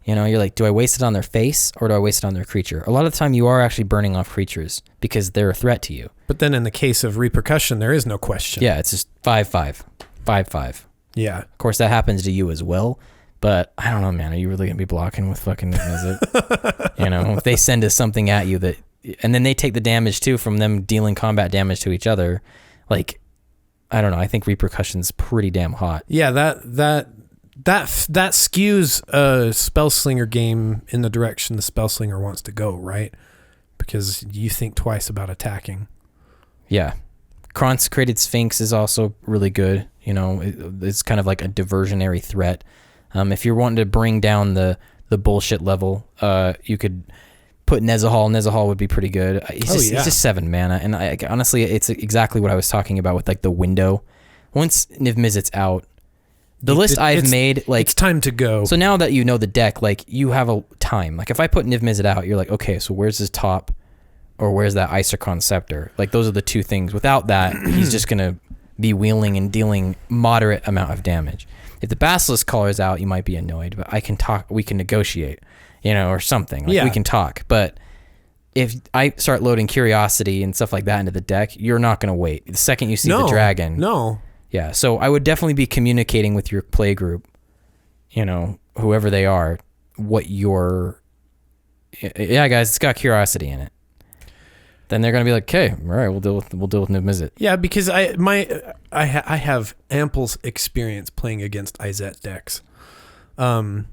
You're like, do I waste it on their face or do I waste it on their creature? A lot of the time you are actually burning off creatures because they're a threat to you. But then in the case of Repercussion, there is no question. Yeah, it's just 5/5. 5/5. Yeah. Of course, that happens to you as well. But I don't know, man. Are you really going to be blocking with fucking Niv-Mizzet? If they send us something at you and then they take the damage too from them dealing combat damage to each other. Like, I don't know. I think Repercussion's pretty damn hot. Yeah, that skews a Spellslinger game in the direction the Spellslinger wants to go, right? Because you think twice about attacking. Yeah. Consecrated Sphinx is also really good. It's kind of like a diversionary threat. If you're wanting to bring down the bullshit level, you could put Nezahal. Nezahal would be pretty good. It's just 7 mana. And honestly, it's exactly what I was talking about with like the window. Once Niv-Mizzet's out, the list I've made, like, it's time to go. So now that you know the deck, like, you have a time. Like, if I put Niv-Mizzet out, you're like, okay, so where's his top, or where's that Isercon Scepter? Like, those are the 2 things. Without that, he's just gonna be wheeling and dealing moderate amount of damage. If the Basilisk Collar is out, you might be annoyed, but I can talk. We can negotiate, or something. Like, we can talk. But if I start loading Curiosity and stuff like that into the deck, you're not gonna wait. The second you see the dragon, yeah, so I would definitely be communicating with your play group, whoever they are, what your... Yeah, guys, it's got Curiosity in it. Then they're going to be like, okay, all right, we'll deal with Niv-Mizzet. Yeah, because I have ample experience playing against Izzet decks. And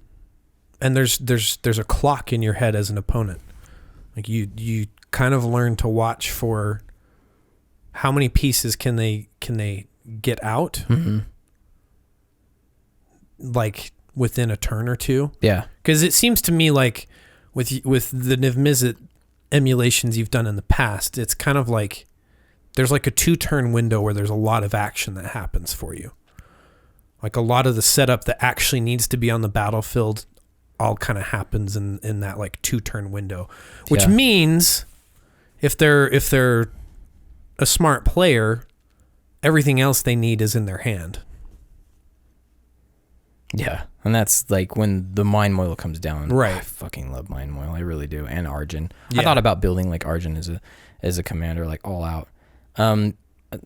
there's a clock in your head as an opponent. Like, you kind of learn to watch for how many pieces can they get out. Mm-hmm. Like, within a turn or two. Yeah. Because it seems to me like with the Niv-Mizzet emulations you've done in the past, it's kind of like there's like a 2-turn window where there's a lot of action that happens for you. Like a lot of the setup that actually needs to be on the battlefield all kind of happens in that like 2-turn window, which means if they're a smart player, everything else they need is in their hand. Yeah, and that's like when the Mind Moil comes down. Right. I fucking love Mind Moil. I really do. And Arjun. Yeah. I thought about building like Arjun as a commander, like all out.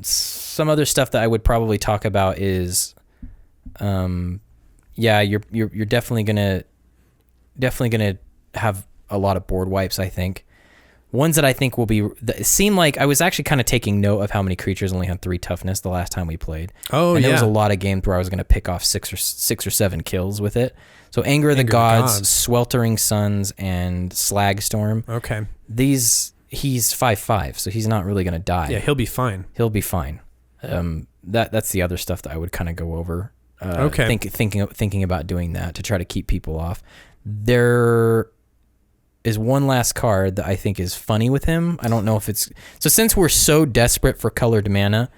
Some other stuff that I would probably talk about is, you're definitely gonna have a lot of board wipes, I think. Ones that I think will be, it seemed like I was actually kind of taking note of how many creatures only had 3 toughness the last time we played. Oh, and yeah. there was a lot of games where I was going to pick off 6 or 7 kills with it. So Anger of the Gods, Sweltering Suns, and Slagstorm. Okay. He's 5/5, so he's not really going to die. Yeah, he'll be fine. He'll be fine. That's the other stuff that I would kind of go over. Okay. Thinking about doing that to try to keep people off. There is one last card that I think is funny with him. I don't know if it's... So since we're so desperate for colored mana,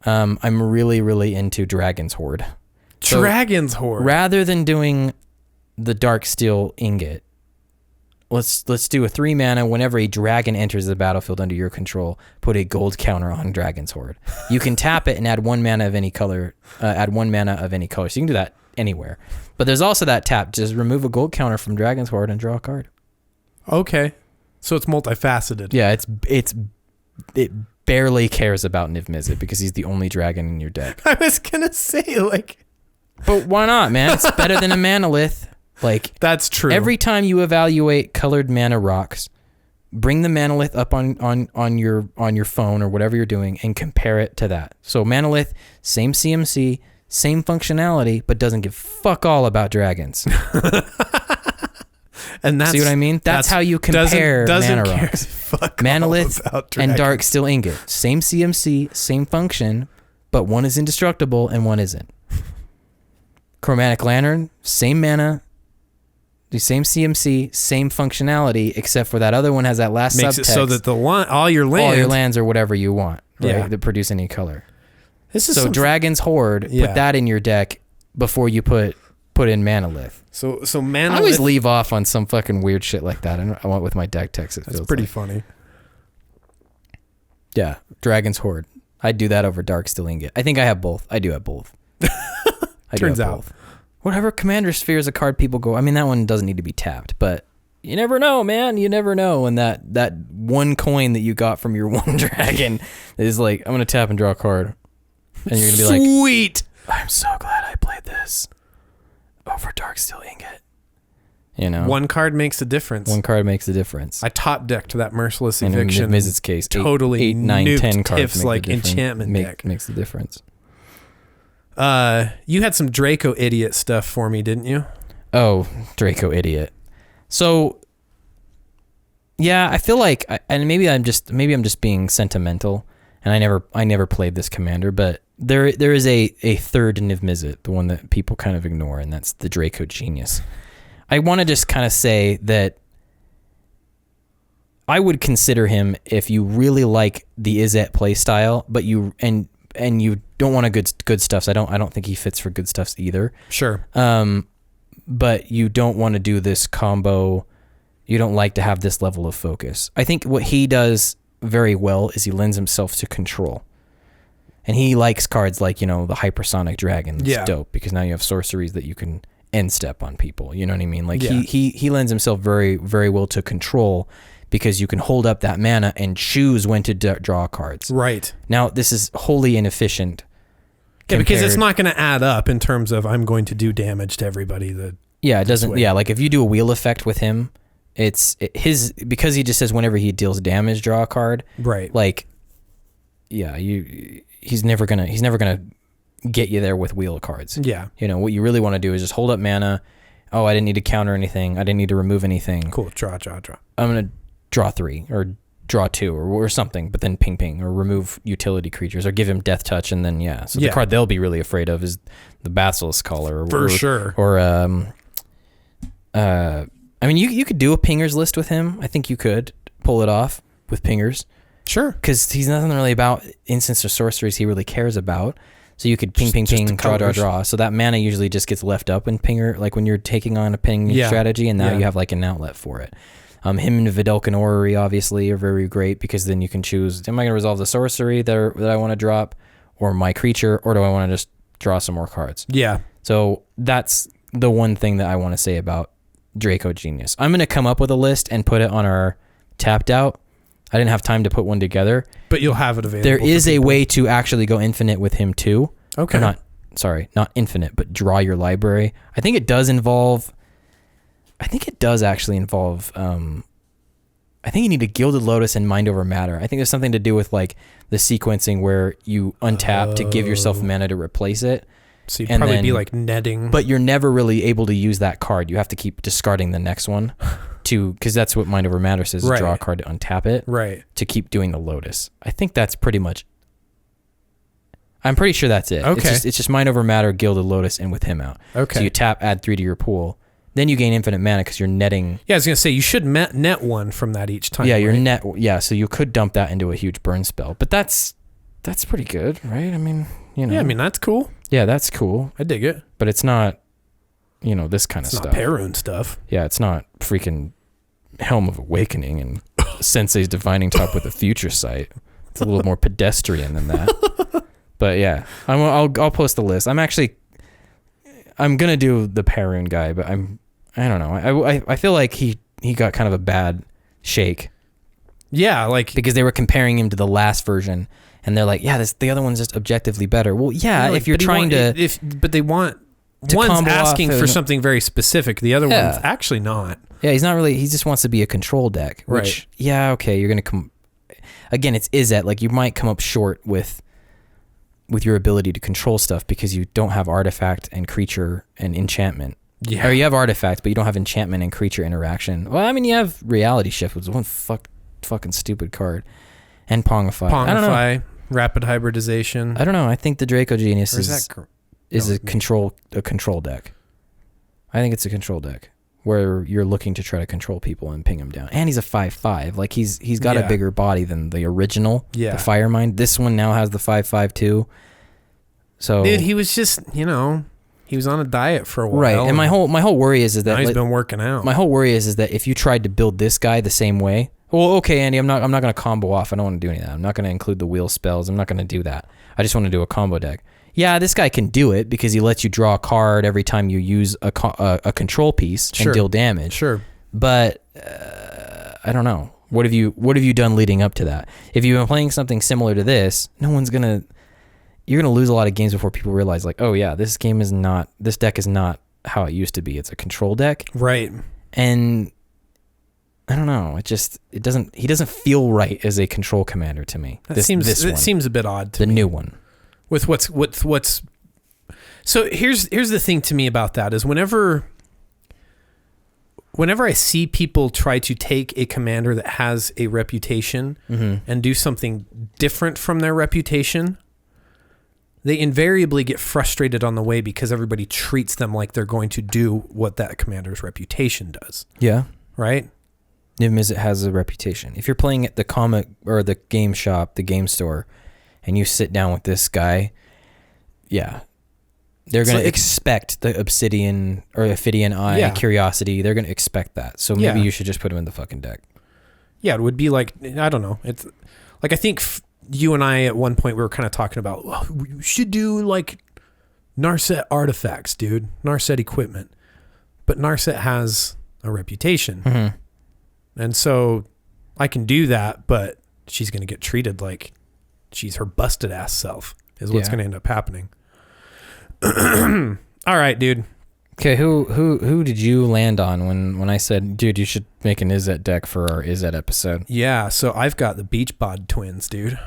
I'm really, really into Dragon's Horde. Dragon's Horde. Rather than doing the Darksteel Ingot, let's do a 3 mana. Whenever a dragon enters the battlefield under your control, put a gold counter on Dragon's Horde. You can tap it and add 1 mana of any color. So you can do that anywhere. But there's also that tap. Just remove a gold counter from Dragon's Horde and draw a card. Okay. So it's multifaceted. Yeah, it barely cares about Niv-Mizzet because he's the only dragon in your deck. I was going to say, like... But why not, man? It's better than a Manalith. Like, that's true. Every time you evaluate colored mana rocks, bring the Manalith up on your phone or whatever you're doing and compare it to that. So Manalith, same CMC, same functionality, but doesn't give fuck all about dragons. And that's, see what I mean? That's how you compare mana rocks. Manalith and Darksteel Ingot. Same CMC, same function, but one is indestructible and one isn't. Chromatic Lantern, same mana, the same CMC, same functionality, except for that other one has that last makes subtext. It so that all your lands are whatever you want, right? That produce any color. So Dragon's Horde, put that in your deck before you put in Manalith. So Manalith... I always leave off on some fucking weird shit like that. I want with my deck text. That's pretty funny. Yeah, Dragon's Horde. I'd do that over Darksteel Ingot. I think I have both. I do have both. Turns out. Whatever Commander Sphere is a card people go, I mean, that one doesn't need to be tapped, but you never know, man. You never know. And that one coin that you got from your one dragon is like, I'm going to tap and draw a card. And you're going to be like, sweet. I'm so glad I played this over Darksteel Ingot. You know? One card makes a difference. One card makes a difference. I top decked that Merciless Eviction. In Niv-Mizzet's case, totally 8, 9, 10 cards Tiff's like enchantment deck. Makes the difference. You had some Draco Idiot stuff for me, didn't you? Oh, Draco Idiot. So, yeah, I feel like, and maybe I'm just being sentimental, and I never played this commander, but there is a third Niv-Mizzet, the one that people kind of ignore, and that's the Draco Genius. I want to just kind of say that I would consider him if you really like the Izzet play style, but you don't want a good stuffs. I don't think he fits for good stuffs either. Sure. But you don't want to do this combo. You don't like to have this level of focus. I think what he does very well is he lends himself to control. And he likes cards like, the Hypersonic Dragon. That's dope because now you have sorceries that you can end step on people. You know what I mean? Like he lends himself very, very well to control because you can hold up that mana and choose when to draw cards. Right. Now, this is wholly inefficient. Yeah, because it's not going to add up in terms of I'm going to do damage to everybody. It doesn't. Yeah, like if you do a wheel effect with him, because he just says whenever he deals damage, draw a card. Right. Like, yeah, he's never gonna get you there with wheel cards. Yeah. What you really want to do is just hold up mana. Oh, I didn't need to counter anything. I didn't need to remove anything. Cool. Draw. I'm gonna draw 3 or draw 2 or something, but then ping, or remove utility creatures, or give him death touch, and then the card they'll be really afraid of is the Basilisk Caller. For sure. Or I mean, you could do a pingers list with him. I think you could pull it off with pingers. Sure. Because he's nothing really about instants or sorceries he really cares about. So you could ping, draw. So that mana usually just gets left up in pinger, like when you're taking on a ping strategy, and now you have like an outlet for it. Him and Vidalcan Orrery obviously are very great, because then you can choose, am I going to resolve the sorcery that I want to drop, or my creature, or do I want to just draw some more cards? Yeah. So that's the one thing that I want to say about Draco Genius. I'm going to come up with a list and put it on our Tapped Out. I didn't have time to put one together. But you'll have it available. There is a way to actually go infinite with him too. Okay. Not infinite, but draw your library. I think it does actually involve, I think you need a Gilded Lotus and Mind Over Matter. I think there's something to do with like the sequencing where you untap to give yourself mana to replace it. So you'd probably be like netting. But you're never really able to use that card. You have to keep discarding the next one because that's what Mind Over Matter says, right. Draw a card to untap it. Right. To keep doing the Lotus. I think that's pretty much, I'm pretty sure that's it. Okay. It's just Mind Over Matter, Gilded Lotus, and with him out. Okay. So you tap, add 3 to your pool. Then you gain infinite mana because you're netting. Yeah, I was going to say, you should net 1 from that each time. Yeah, right? your net. Yeah, so you could dump that into a huge burn spell. But that's pretty good, right? I mean, you know. Yeah, I mean, that's cool. Yeah, that's cool. I dig it. But it's not, this kind of stuff. It's not Parun stuff. Yeah, it's not freaking Helm of Awakening and Sensei's Divining Top with a Future Sight. It's a little more pedestrian than that. But yeah, I'll post the list. I'm gonna do the Parun guy, but I don't know. I feel like he got kind of a bad shake. Yeah, like because they were comparing him to the last version, and they're like, yeah, the other one's just objectively better. Well, yeah, if you're trying to, but they want one's asking for something very specific. The other one's actually not. Yeah, he's not really. He just wants to be a control deck. Which, right. Yeah, okay, you're gonna come. Again, it's Izzet. Like you might come up short with your ability to control stuff because you don't have artifact and creature and enchantment. Yeah. Or you have artifact, but you don't have enchantment and creature interaction. Well, I mean, you have Reality Shift, which is one fucking stupid card. And Pongify. I don't know. Rapid Hybridization. I don't know. I think the Draco Genius is a control deck. I think it's a control deck where you're looking to try to control people and ping them down. And he's a 5/5. Like he's got a bigger body than the original, the Firemind. This one now has the 5/5 too. So dude, he was just, he was on a diet for a while. Right. And my whole worry is that now he's been working out. My whole worry is that if you tried to build this guy the same way, well, okay, Andy, I'm not going to combo off. I don't want to do any of that. I'm not going to include the wheel spells. I'm not going to do that. I just want to do a combo deck. Yeah, this guy can do it because he lets you draw a card every time you use a control piece and deal damage. Sure. But I don't know. What have you done leading up to that? If you've been playing something similar to this, you're going to lose a lot of games before people realize like, oh yeah, this deck is not how it used to be. It's a control deck. Right. And I don't know. He doesn't feel right as a control commander to me. It seems a bit odd to me. The new one. With what's so here's the thing to me about that is whenever I see people try to take a commander that has a reputation and do something different from their reputation, they invariably get frustrated on the way because everybody treats them like they're going to do what that commander's reputation does. Yeah. Right? Niv-Mizzet has a reputation. If you're playing at the comic or the game shop, the game store, and you sit down with this guy, yeah, they're going to expect the Obsidian or Ophidian Eye Curiosity. They're going to expect that. So maybe you should just put him in the fucking deck. Yeah, it would be like, I don't know. It's like, I think you and I at one point we were kind of talking about, well, we should do like Narset artifacts, dude. Narset equipment. But Narset has a reputation. Mm-hmm. And so I can do that, but she's going to get treated like she's her busted ass self is what's going to end up happening. All right, dude. Okay, who did you land on when I said, dude, you should make an Izzet deck for our Izzet episode? Yeah, so I've got the Beachbod twins, dude.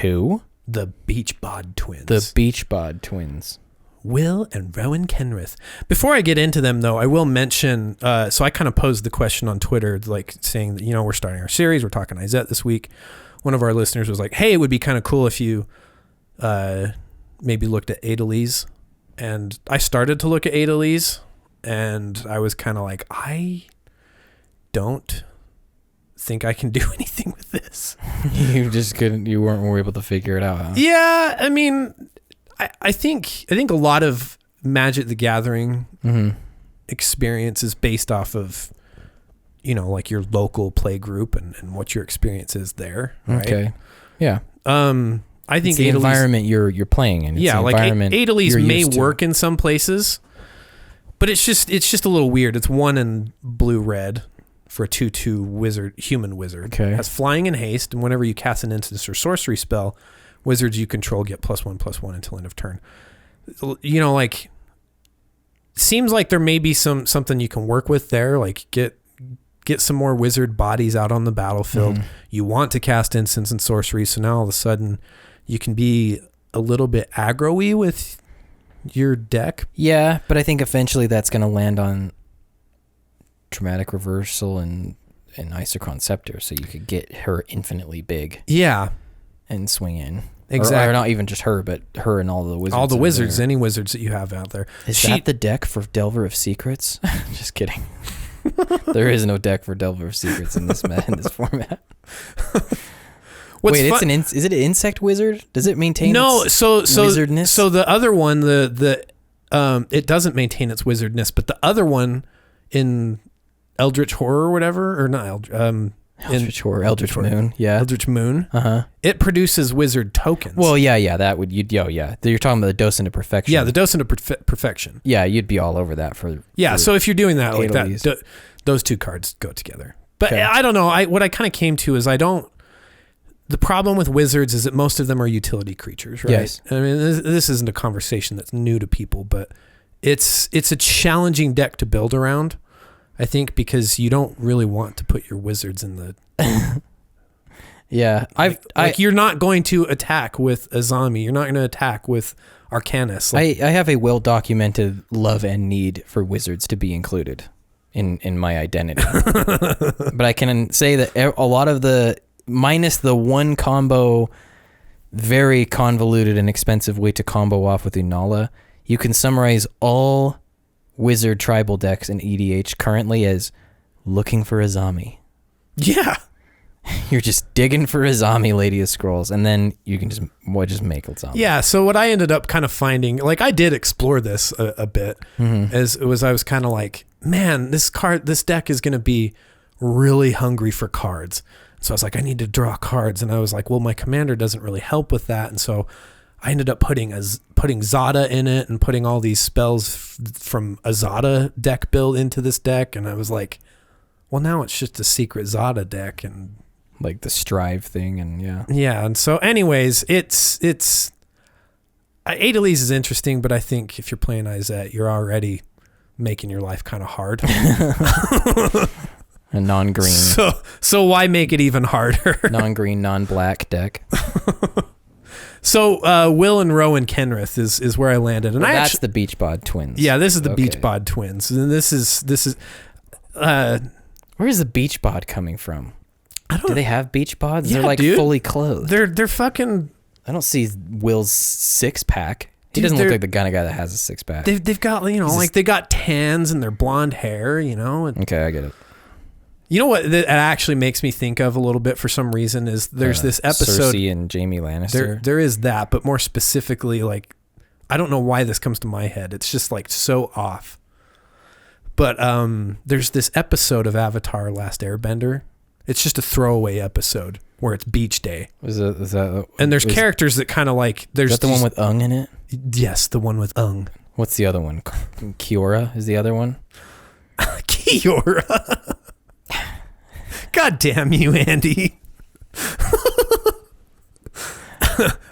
Who? The Beachbod twins. The Beachbod twins. Will and Rowan Kenrith. Before I get into them, though, I will mention, so I kind of posed the question on Twitter, like saying that, we're starting our series. We're talking Izzet this week. One of our listeners was like, hey, it would be kind of cool if you maybe looked at Adeliz. And I started to look at Adeliz, and I was kind of like, I don't think I can do anything with this. You weren't able to figure it out, huh? Yeah, I mean, I think a lot of Magic the Gathering experience is based off of, like your local play group and what your experience is there. Right? Okay. Yeah. I think it's the environment you're playing in. It's like Adeliz may work in some places, but it's just a little weird. It's 1 in blue-red for a 2/2 human wizard. Okay. It has flying and haste, and whenever you cast an instance or sorcery spell, wizards you control get +1/+1 until end of turn. Like, seems like there may be something you can work with there. Like, get some more wizard bodies out on the battlefield. You want to cast instance and sorcery, so now all of a sudden you can be a little bit aggro-y with your deck. Yeah, but I think eventually that's going to land on Dramatic Reversal and Isochron Scepter, so you could get her infinitely big. Yeah. And swing in. Exactly. Or not even just her, but her and all the wizards. All the wizards, any wizards that you have out there. Is that the deck for Delver of Secrets? Just kidding. There is no deck for Delver of Secrets in this format. Wait, is it an insect wizard? Does it maintain its wizardness? So the other one, it doesn't maintain its wizardness, but the other one in Eldritch Horror or whatever, or not Eldritch Horror, Eldritch Moon, yeah. Eldritch Moon. It produces wizard tokens. Well, yeah, that would yeah. You're talking about the Docent of Perfection. Yeah, the Docent of Perfection. Yeah, you'd be all over that for so if you're doing that like that, those two cards go together. But I don't know. What I kind of came to is the problem with wizards is that most of them are utility creatures, right? Yes. I mean, this isn't a conversation that's new to people, but it's a challenging deck to build around, I think, because you don't really want to put your wizards in the... Yeah. You're not going to attack with Azami. You're not going to attack with Arcanus. I have a well-documented love and need for wizards to be included in my identity. But I can say that a lot of minus the one combo, very convoluted and expensive way to combo off with Unala, you can summarize all wizard tribal decks in EDH currently as looking for Azami. Yeah. You're just digging for Azami, Lady of Scrolls, and then you can just make Azami. Yeah, so what I ended up kind of finding, like I did explore this a bit, I was kind of like, man, this deck is going to be really hungry for cards. So I was like, I need to draw cards. And I was like, well, my commander doesn't really help with that. And so I ended up putting Zada in it and putting all these spells from a Zada deck build into this deck. And I was like, well, now it's just a secret Zada deck. And like the Strive thing. And yeah. Yeah. And so anyways, Adeliz is interesting, but I think if you're playing Izzet, you're already making your life kind of hard. A non-green. So why make it even harder? Non-green, non-black deck. So Will and Rowan Kenrith is where I landed, and that's the Beachbod twins. Yeah, this is the Beachbod twins, and this is. Where is the Beachbod coming from? Do they have Beachbods? Yeah, they're like fully clothed. They're fucking. I don't see Will's 6-pack. He doesn't look like the kind of guy that has a 6-pack. They've got they got tans and their blonde hair. Okay, I get it. You know what that actually makes me think of a little bit for some reason is there's this episode... Cersei and Jaime Lannister. There is that, but more specifically, like, I don't know why this comes to my head. It's just, like, so off. But there's this episode of Avatar Last Airbender. It's just a throwaway episode where it's beach day. And there's characters that kind of like... Is that the one with Ung in it? Yes, the one with Ung. What's the other one? Kiora is the other one? Kiora? God damn you, Andy.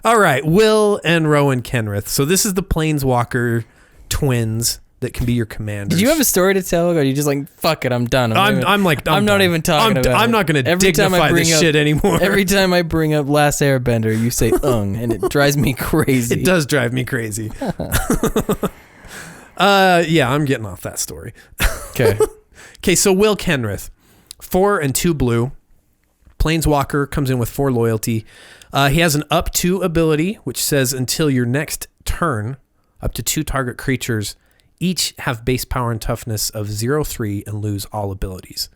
All right, Will and Rowan Kenrith. So this is the Planeswalker twins that can be your commanders. Did you have a story to tell, or are you just like, fuck it, I'm done? I'm not even talking about it. I'm not going to dignify this shit anymore. Every time I bring up Last Airbender, you say and it drives me crazy. It does drive me crazy. Yeah, I'm getting off that story. Okay. Okay, so Will Kenrith, 4 and 2 blue. Planeswalker, comes in with 4 loyalty. He has an up 2 ability, which says until your next turn, up to 2 target creatures each have base power and toughness of 0/3 and lose all abilities.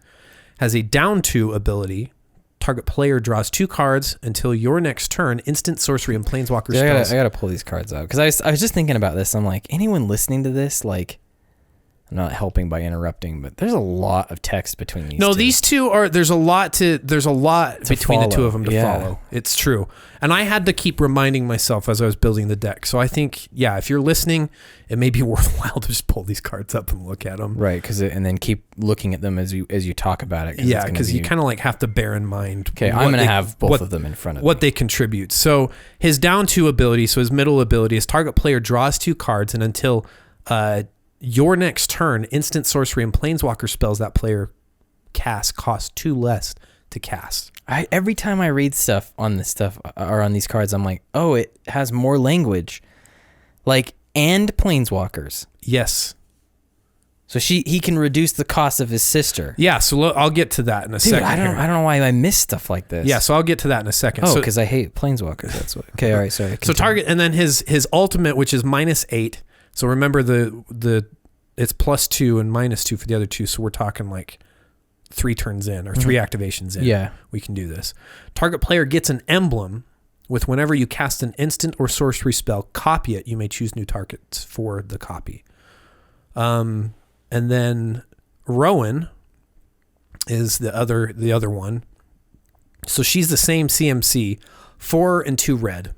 Has a down 2 ability. Target player draws 2 cards until your next turn. Instant sorcery and planeswalker spells. I gotta pull these cards out because I was just thinking about this. I'm like, anyone listening to this, like, I'm not helping by interrupting, but there's a lot of text between these. No, two. These two are. There's a lot between the two of them to follow. It's true, and I had to keep reminding myself as I was building the deck. So I think, yeah, if you're listening, it may be worthwhile to just pull these cards up and look at them. Right, and then keep looking at them as you talk about it. Yeah, because you kind of like have to bear in mind. Okay, I'm gonna have both of them in front of what they contribute. So his down 2 ability, so his middle ability, is target player draws 2 cards, and until your next turn, instant sorcery and planeswalker spells that player cast cost 2 less to cast. Every time I read stuff on this stuff or on these cards, I'm like, oh, it has more language, like, and planeswalkers. Yes. So he can reduce the cost of his sister. Yeah. So I'll get to that in a second. I don't know why I miss stuff like this. Yeah. So I'll get to that in a second. Oh, because I hate planeswalkers. That's what. Okay. All right. Sorry. Continue. So target, and then his ultimate, which is -8. So remember it's +2 and -2 for the other 2. So we're talking like 3 turns in or 3 activations in. Yeah. We can do this. Target player gets an emblem with whenever you cast an instant or sorcery spell, copy it. You may choose new targets for the copy. And then Rowan is the other one. So she's the same CMC, 4 and 2 red.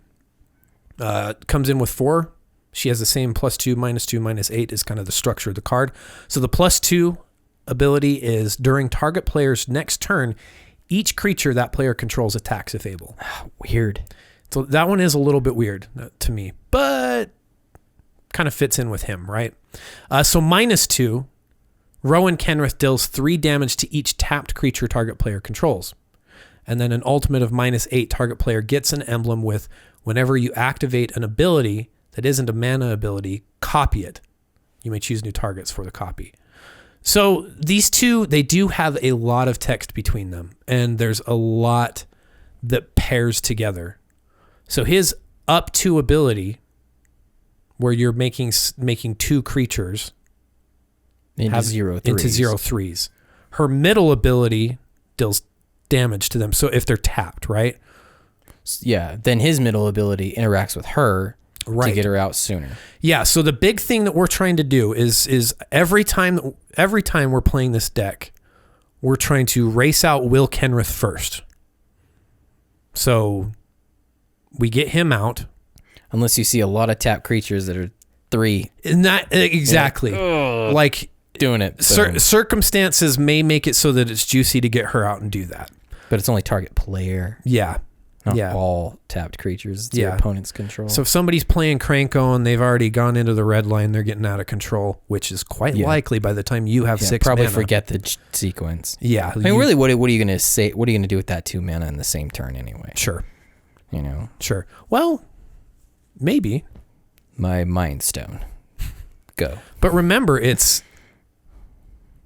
Comes in with 4. She has the same +2, -2, -8 is kind of the structure of the card. So the +2 ability is during target player's next turn, each creature that player controls attacks if able. Weird. So that one is a little bit weird to me, but kind of fits in with him, right? So -2, Rowan Kenrith deals 3 damage to each tapped creature target player controls. And then an ultimate of -8, target player gets an emblem with whenever you activate an ability that isn't a mana ability, copy it. You may choose new targets for the copy. So these two, they do have a lot of text between them, and there's a lot that pairs together. So his up 2 ability, where you're making 2 creatures into 0/3s. Her middle ability deals damage to them. So if they're tapped, right? Yeah. Then his middle ability interacts with her. Right. To get her out sooner. Yeah, so the big thing that we're trying to do is every time we're playing this deck, we're trying to race out Will Kenrith first. So we get him out. Unless you see a lot of tapped creatures that are 3. Not exactly. Yeah. Like doing it. Circumstances may make it so that it's juicy to get her out and do that. But it's only target player. Yeah. Not all tapped creatures. It's your opponent's control. So if somebody's playing Cranko and they've already gone into the red line, they're getting out of control, which is quite likely by the time you have 6 probably mana. Forget the sequence. Yeah. I mean, really, what are you going to say? What are you going to do with that 2 mana in the same turn anyway? Sure. Sure. Well, maybe. My Mind Stone. Go. But remember,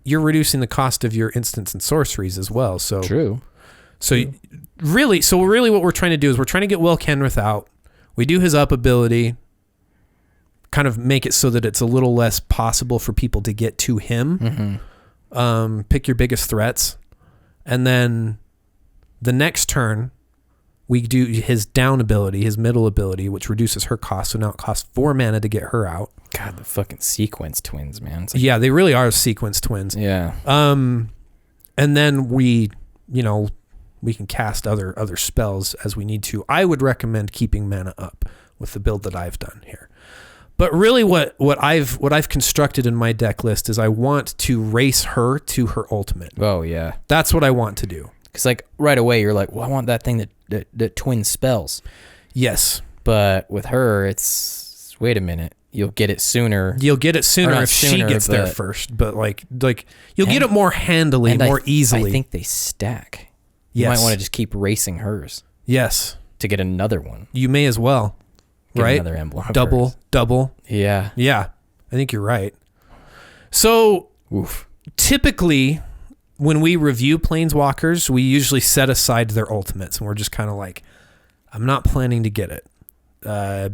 you're reducing the cost of your instants and sorceries as well. So true. So really what we're trying to do is we're trying to get Will Kenrith out. We do his up ability, kind of make it so that it's a little less possible for people to get to him. Mm-hmm. Pick your biggest threats. And then the next turn, we do his down ability, his middle ability, which reduces her cost. So now it costs 4 mana to get her out. God, the fucking sequence twins, man. Yeah, they really are sequence twins. Yeah. And then we can cast other spells as we need to. I would recommend keeping mana up with the build that I've done here. But really what I've constructed in my deck list is I want to race her to her ultimate. Oh yeah. That's what I want to do. Cuz like right away you're like, "Well, I want that thing that twin spells." Yes. But with her it's wait a minute. you'll get it sooner. You'll get it sooner if she gets there first, but like you'll get it more handily, more easily. I think they stack. You might want to just keep racing hers. Yes. To get another one. You may as well. Get right? Another emblem. Double. Yeah. Yeah. I think you're right. So typically when we review Planeswalkers, we usually set aside their ultimates and we're just kind of like, I'm not planning to get it.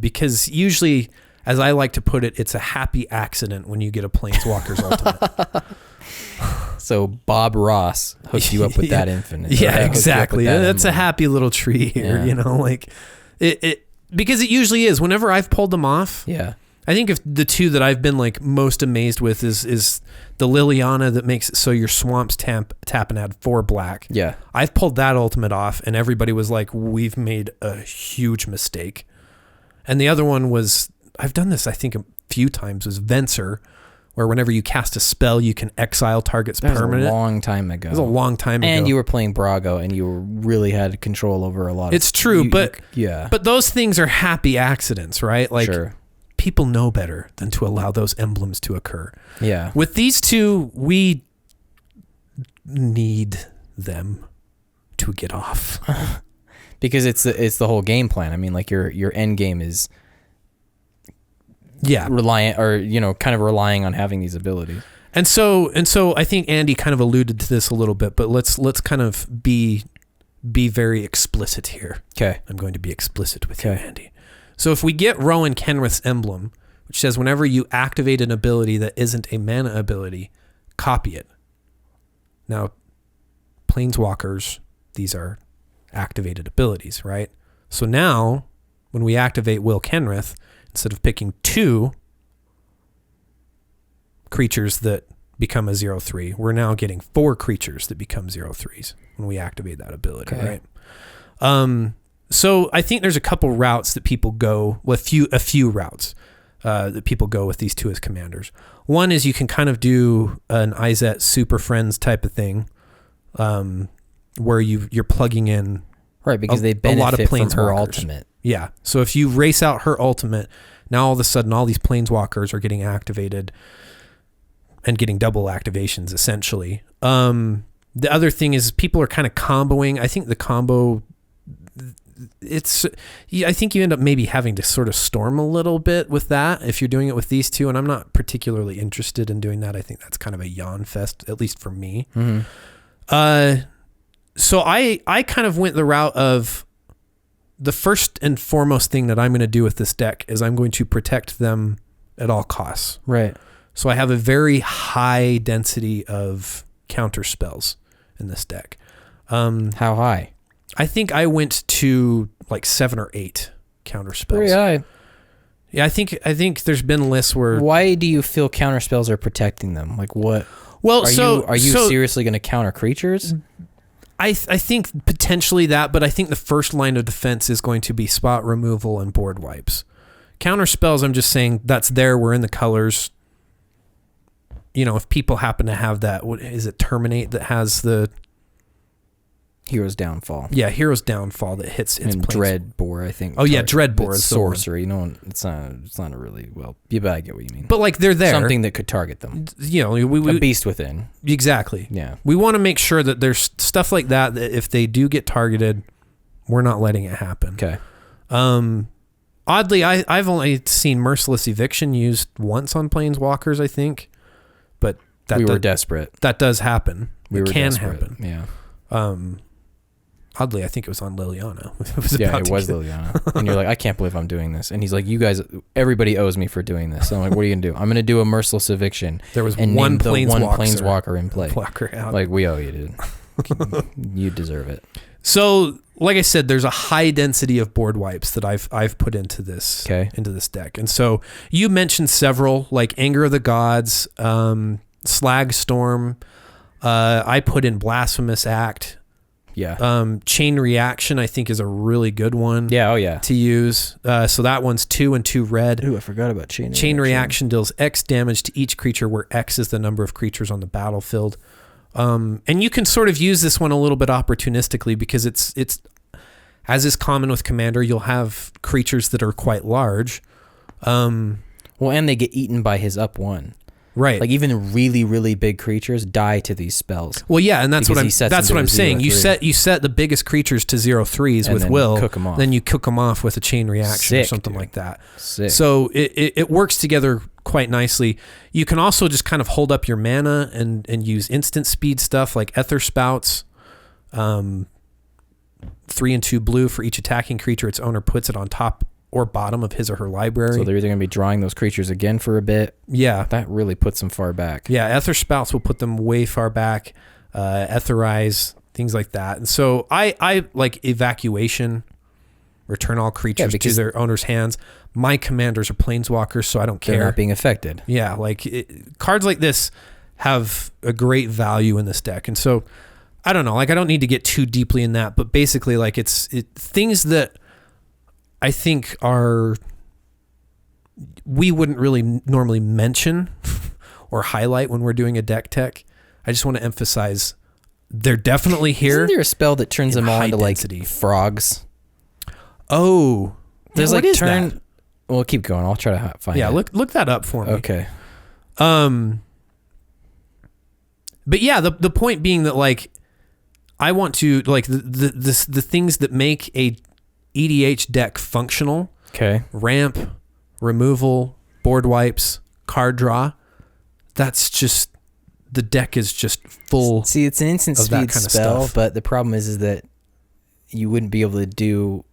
Because usually, as I like to put it, it's a happy accident when you get a Planeswalker's ultimate. So Bob Ross hooked you up with that infinite. Yeah, exactly. That's a happy little tree here, you know, like it because it usually is. Whenever I've pulled them off, I think if the two that I've been like most amazed with is the Liliana that makes it so your swamps tap and add 4 black. Yeah, I've pulled that ultimate off, and everybody was like, "We've made a huge mistake." And the other one was, I've done this I think a few times, was Venser, where whenever you cast a spell, you can exile target's permanent. That was a long time ago. It was a long time ago. And you were playing Brago, and you really had control over a lot of... It's true, but those things are happy accidents, right? Like, people know better than to allow those emblems to occur. Yeah. With these two, we need them to get off. Because it's the whole game plan. I mean, like your end game is reliant, or kind of relying on having these abilities. And so I think Andy kind of alluded to this a little bit, but let's kind of be very explicit here. Okay. I'm going to be explicit with you, Andy. So if we get Rowan Kenrith's emblem, which says whenever you activate an ability that isn't a mana ability, copy it. Now, Planeswalkers, these are activated abilities, right? So now, when we activate Will Kenrith, instead of picking 2 creatures that become a 0/3, we're now getting 4 creatures that become 0/3s when we activate that ability, right? So I think there's a couple routes that people go, a few routes that people go with these two as commanders. One is you can kind of do an Izzet Super Friends type of thing, where you're plugging in because they benefit a lot of from her ultimate. Yeah. So if you race out her ultimate, now all of a sudden all these Planeswalkers are getting activated and getting double activations essentially. The other thing is people are kind of comboing. I think the combo, I think you end up maybe having to sort of storm a little bit with that if you're doing it with these two, and I'm not particularly interested in doing that. I think that's kind of a yawn fest, at least for me. Mm-hmm. So I kind of went the route of the first and foremost thing that I'm going to do with this deck is I'm going to protect them at all costs. Right. So I have a very high density of counter spells in this deck. How high? I think I went to like 7 or 8 counter spells. Pretty high. Yeah, I think there's been lists where... Why do you feel counter spells are protecting them? Like what? Well, are you seriously going to counter creatures? I think potentially that, but I think the first line of defense is going to be spot removal and board wipes. Counter spells, I'm just saying that's there. We're in the colors. If people happen to have that, what is it? Terminate that has the Hero's Downfall. Yeah, Hero's Downfall that hits its Dreadbore, I think. Oh yeah, Dreadbore is sorcery. It's not a really but I get what you mean. But like they're there. Something that could target them. A beast within. Exactly. Yeah. We want to make sure that there's stuff like that if they do get targeted, we're not letting it happen. Okay. Oddly, I've only seen Merciless Eviction used once on Planeswalkers, I think. But we were desperate. That does happen. It can desperate. happen. Yeah. Oddly, I think it was on Liliana. It was Liliana. And you're like, I can't believe I'm doing this. And he's like, you guys, everybody owes me for doing this. So I'm like, what are you going to do? I'm going to do a Merciless Eviction. There was one Planeswalker in play. Out. Like, we owe you, dude. You deserve it. So, like I said, there's a high density of board wipes that I've put into this deck. And so you mentioned several, like Anger of the Gods, Slag Storm. I put in Blasphemous Act. Yeah. Chain Reaction, I think, is a really good one. Yeah. Oh, yeah. To use. So that one's 2 and 2 red. Ooh, I forgot about Chain Reaction. Chain Reaction deals X damage to each creature, where X is the number of creatures on the battlefield. And you can sort of use this one a little bit opportunistically because it's as is common with Commander, you'll have creatures that are quite large. Well, Well, and they get eaten by his up 1. Right. Like even really, really big creatures die to these spells. Well, yeah, and that's what I'm saying. You set the biggest creatures to 0/3s with will, cook them off. Then you cook them off with a chain reaction or something like that. So it works together quite nicely. You can also just kind of hold up your mana and use instant speed stuff like Ether Spouts. 3 and 2 blue for each attacking creature its owner puts it on top or bottom of his or her library. So they're either going to be drawing those creatures again for a bit. Yeah. That really puts them far back. Yeah, Ether Spouts will put them way far back. Etherize, things like that. And so I like Evacuation, return all creatures to their owner's hands. My commanders are planeswalkers, so I don't care. They're not being affected. Yeah, like cards like this have a great value in this deck. And so I don't know, like I don't need to get too deeply in that, but basically like it's things that I think we wouldn't really normally mention or highlight when we're doing a deck tech. I just want to emphasize they're definitely here. Isn't there a spell that turns them all into density, like frogs? Oh, there's like turn. That? Well, keep going. I'll try to find it. Yeah, look that up for me. Okay. But yeah, the point being that like I want to like the things that make a EDH deck functional. Okay. Ramp, removal, board wipes, card draw. That's just the deck is just full. See, it's an instant speed spell, but the problem is that you wouldn't be able to do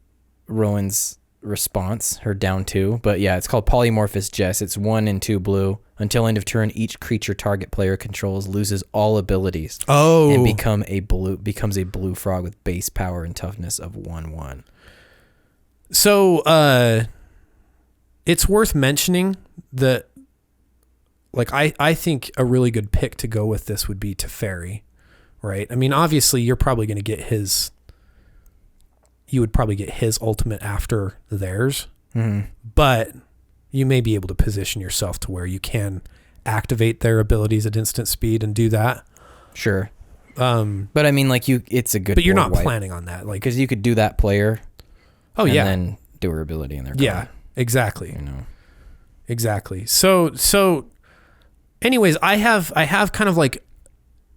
Rowan's response, her down 2. But yeah, it's called Polymorphous Jess. It's 1 and 2 blue. Until end of turn, each creature target player controls loses all abilities. Oh. And becomes a blue frog with base power and toughness of 1/1. So it's worth mentioning that like I think a really good pick to go with this would be Teferi, right? I mean, obviously you're probably going to get his ultimate after theirs, but you may be able to position yourself to where you can activate their abilities at instant speed and do that. Sure. But I mean, like it's a good. But you're not planning on that, like because you could do that player. Oh yeah, and then durability in their card. Yeah, exactly. You know, exactly. So, anyways, I have kind of like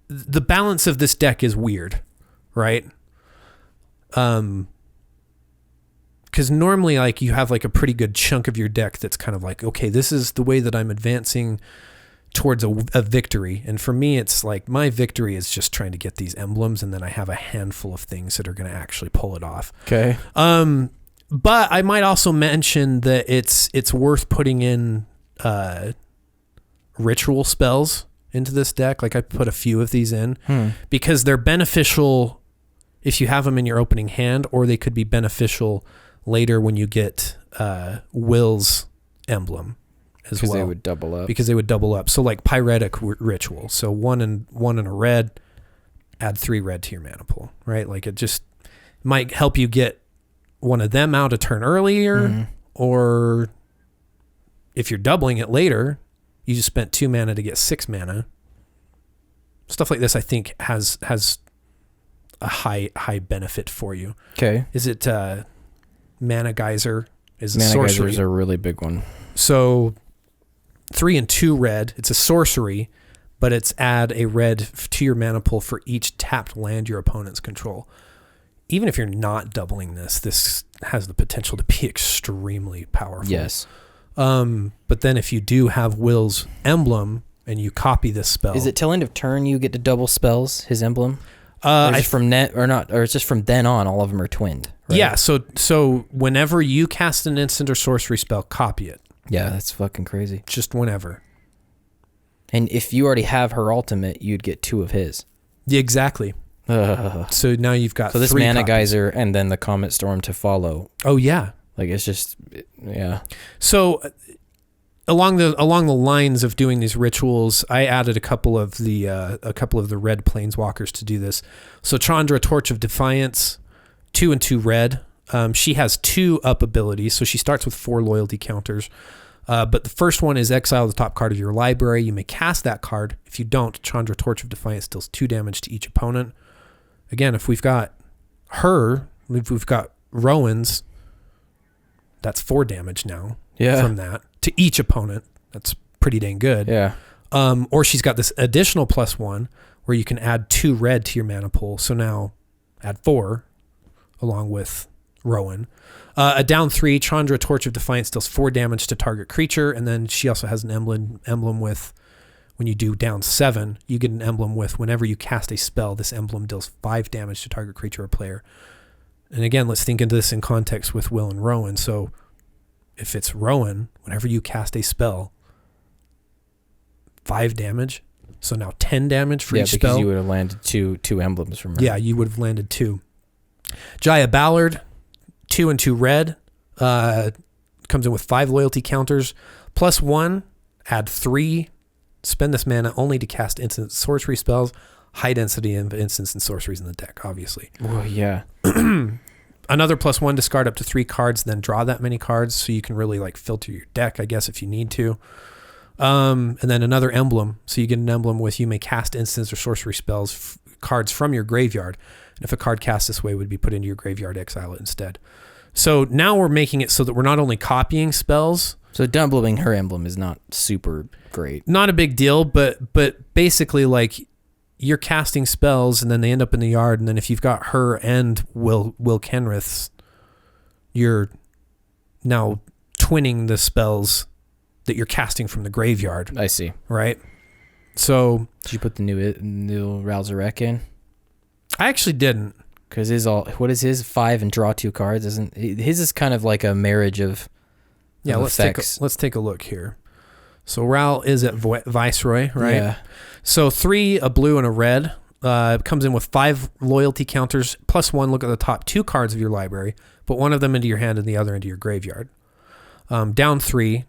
the balance of this deck is weird, right? Because normally, like you have like a pretty good chunk of your deck that's kind of like, okay, this is the way that I'm advancing towards a victory. And for me, it's like my victory is just trying to get these emblems, and then I have a handful of things that are going to actually pull it off. Okay. But I might also mention that it's worth putting in ritual spells into this deck. Like I put a few of these in because they're beneficial if you have them in your opening hand, or they could be beneficial later when you get Will's emblem as well. Because they would double up. So like Pyretic Ritual. So one and a red, add 3 red to your mana pool, right? Like it just might help you get one of them out a turn earlier, or if you're doubling it later, you just spent 2 mana to get 6 mana. Stuff like this, I think, has a high benefit for you. Okay. Is it Mana Geyser? Is a Mana sorcery. Geyser is a really big one. So 3 and 2 red. It's a sorcery, but it's add a red to your mana pool for each tapped land your opponents control. Even if you're not doubling this has the potential to be extremely powerful. Yes. But then if you do have Will's emblem and you copy this spell, is it till end of turn you get to double spells his emblem? It's from it's just from then on all of them are twinned. Right? Yeah. So whenever you cast an instant or sorcery spell, copy it. Yeah, that's fucking crazy. Just whenever. And if you already have her ultimate, you'd get 2 of his. Yeah, exactly. So now you've got 3 this Mana copies. Geyser and then the Comet Storm to follow. Oh yeah. Like it's just, yeah. So along the lines of doing these rituals, I added a couple of the red planeswalkers to do this. So Chandra, Torch of Defiance, 2 and 2 red. She has 2 up abilities, so she starts with 4 loyalty counters. But the first one is exile the top card of your library. You may cast that card. If you don't, Chandra, Torch of Defiance deals 2 damage to each opponent. Again, if we've got her, if we've got Rowan's, that's 4 damage now from that. to each opponent. That's pretty dang good. Yeah. Or she's got this additional +1 where you can add 2 red to your mana pool. So now add 4 along with Rowan. A down 3, Chandra Torch of Defiance deals 4 damage to target creature. And then she also has an emblem with, when you do down 7, you get an emblem with whenever you cast a spell, this emblem deals 5 damage to target creature or player. And again, let's think into this in context with Will and Rowan. So if it's Rowan, whenever you cast a spell, 5 damage. So now 10 damage for each spell. Yeah, because you would have landed two emblems from her. Yeah, you would have landed 2. Jaya Ballard, 2 and 2 red. Comes in with 5 loyalty counters. +1, add 3. Spend this mana only to cast instant sorcery spells. High density of instants and sorceries in the deck, obviously. Oh, yeah. Another +1, discard up to 3 cards, then draw that many cards so you can really like filter your deck, I guess, if you need to. And then another emblem. So you get an emblem with you may cast instants or sorcery spells, cards from your graveyard. And if a card cast this way, it would be put into your graveyard, exile it instead. So now we're making it so that we're not only copying spells. So doubling her emblem is not super great. Not a big deal, but basically like you're casting spells and then they end up in the yard. And then if you've got her and Will Kenrith's, you're now twinning the spells that you're casting from the graveyard. I see. Right? So did you put the new Ralzarek in? I actually didn't. Because what is his 5 and draw 2 cards? His is kind of like a marriage of let's take a look here. So Ral is at Viceroy, right? Yeah. So 3, a blue and a red. Comes in with 5 loyalty counters. +1, look at the top 2 cards of your library. Put one of them into your hand and the other into your graveyard. Down 3,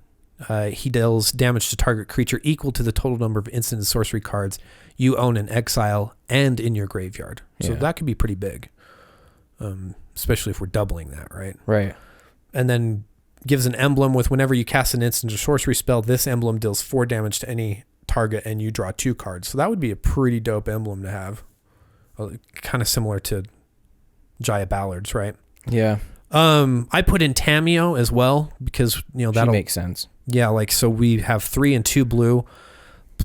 he deals damage to target creature equal to the total number of instant and sorcery cards you own in exile and in your graveyard. So that could be pretty big. Especially if we're doubling that, right? Right. And then gives an emblem with whenever you cast an instant or sorcery spell, this emblem deals 4 damage to any target and you draw 2 cards. So that would be a pretty dope emblem to have. Kind of similar to Jaya Ballard's, right? Yeah. I put in Tameo as well because, that'll make sense. Yeah, so we have 3 and 2 blue.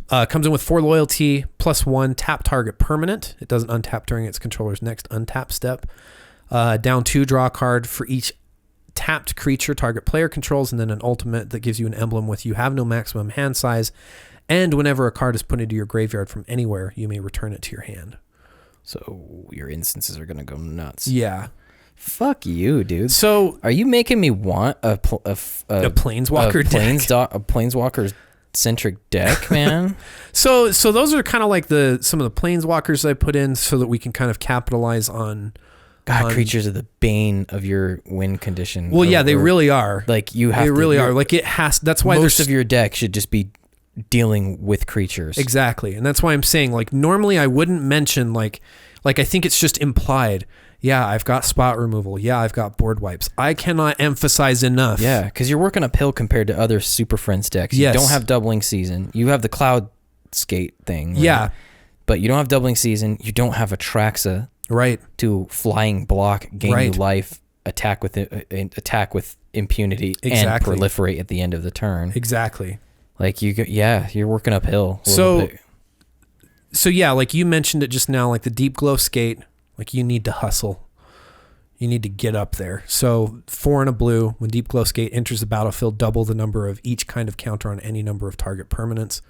Comes in with 4 loyalty, +1, tap target permanent. It doesn't untap during its controller's next untap step. Down 2, draw a card for each tapped creature target player controls, and then an ultimate that gives you an emblem with you have no maximum hand size, and whenever a card is put into your graveyard from anywhere, you may return it to your hand. So your instances are going to go nuts. Yeah. Fuck you, dude. So are you making me want a planeswalker deck? A planeswalker centric deck, man? So those are kind of like some of the planeswalkers I put in so that we can kind of capitalize on. God, creatures are the bane of your win condition. Well, yeah, they really are. Like you have. They really are. Like it has. That's why most of your deck should just be dealing with creatures. Exactly, and that's why I'm saying like normally I wouldn't mention like I think it's just implied. Yeah, I've got spot removal. Yeah, I've got board wipes. I cannot emphasize enough. Yeah, because you're working uphill compared to other Super Friends decks. Yes. You don't have doubling season. You have the Cloud Skate thing. Right? Yeah. But you don't have doubling season. You don't have Atraxa. Right. To flying block, gain you life, attack with impunity, and proliferate at the end of the turn. Exactly. Like you're working uphill. So yeah, like you mentioned it just now, like the Deep Glow Skate. Like you need to hustle. You need to get up there. So 4 and a blue, when Deep Glow Skate enters the battlefield, double the number of each kind of counter on any number of target permanents.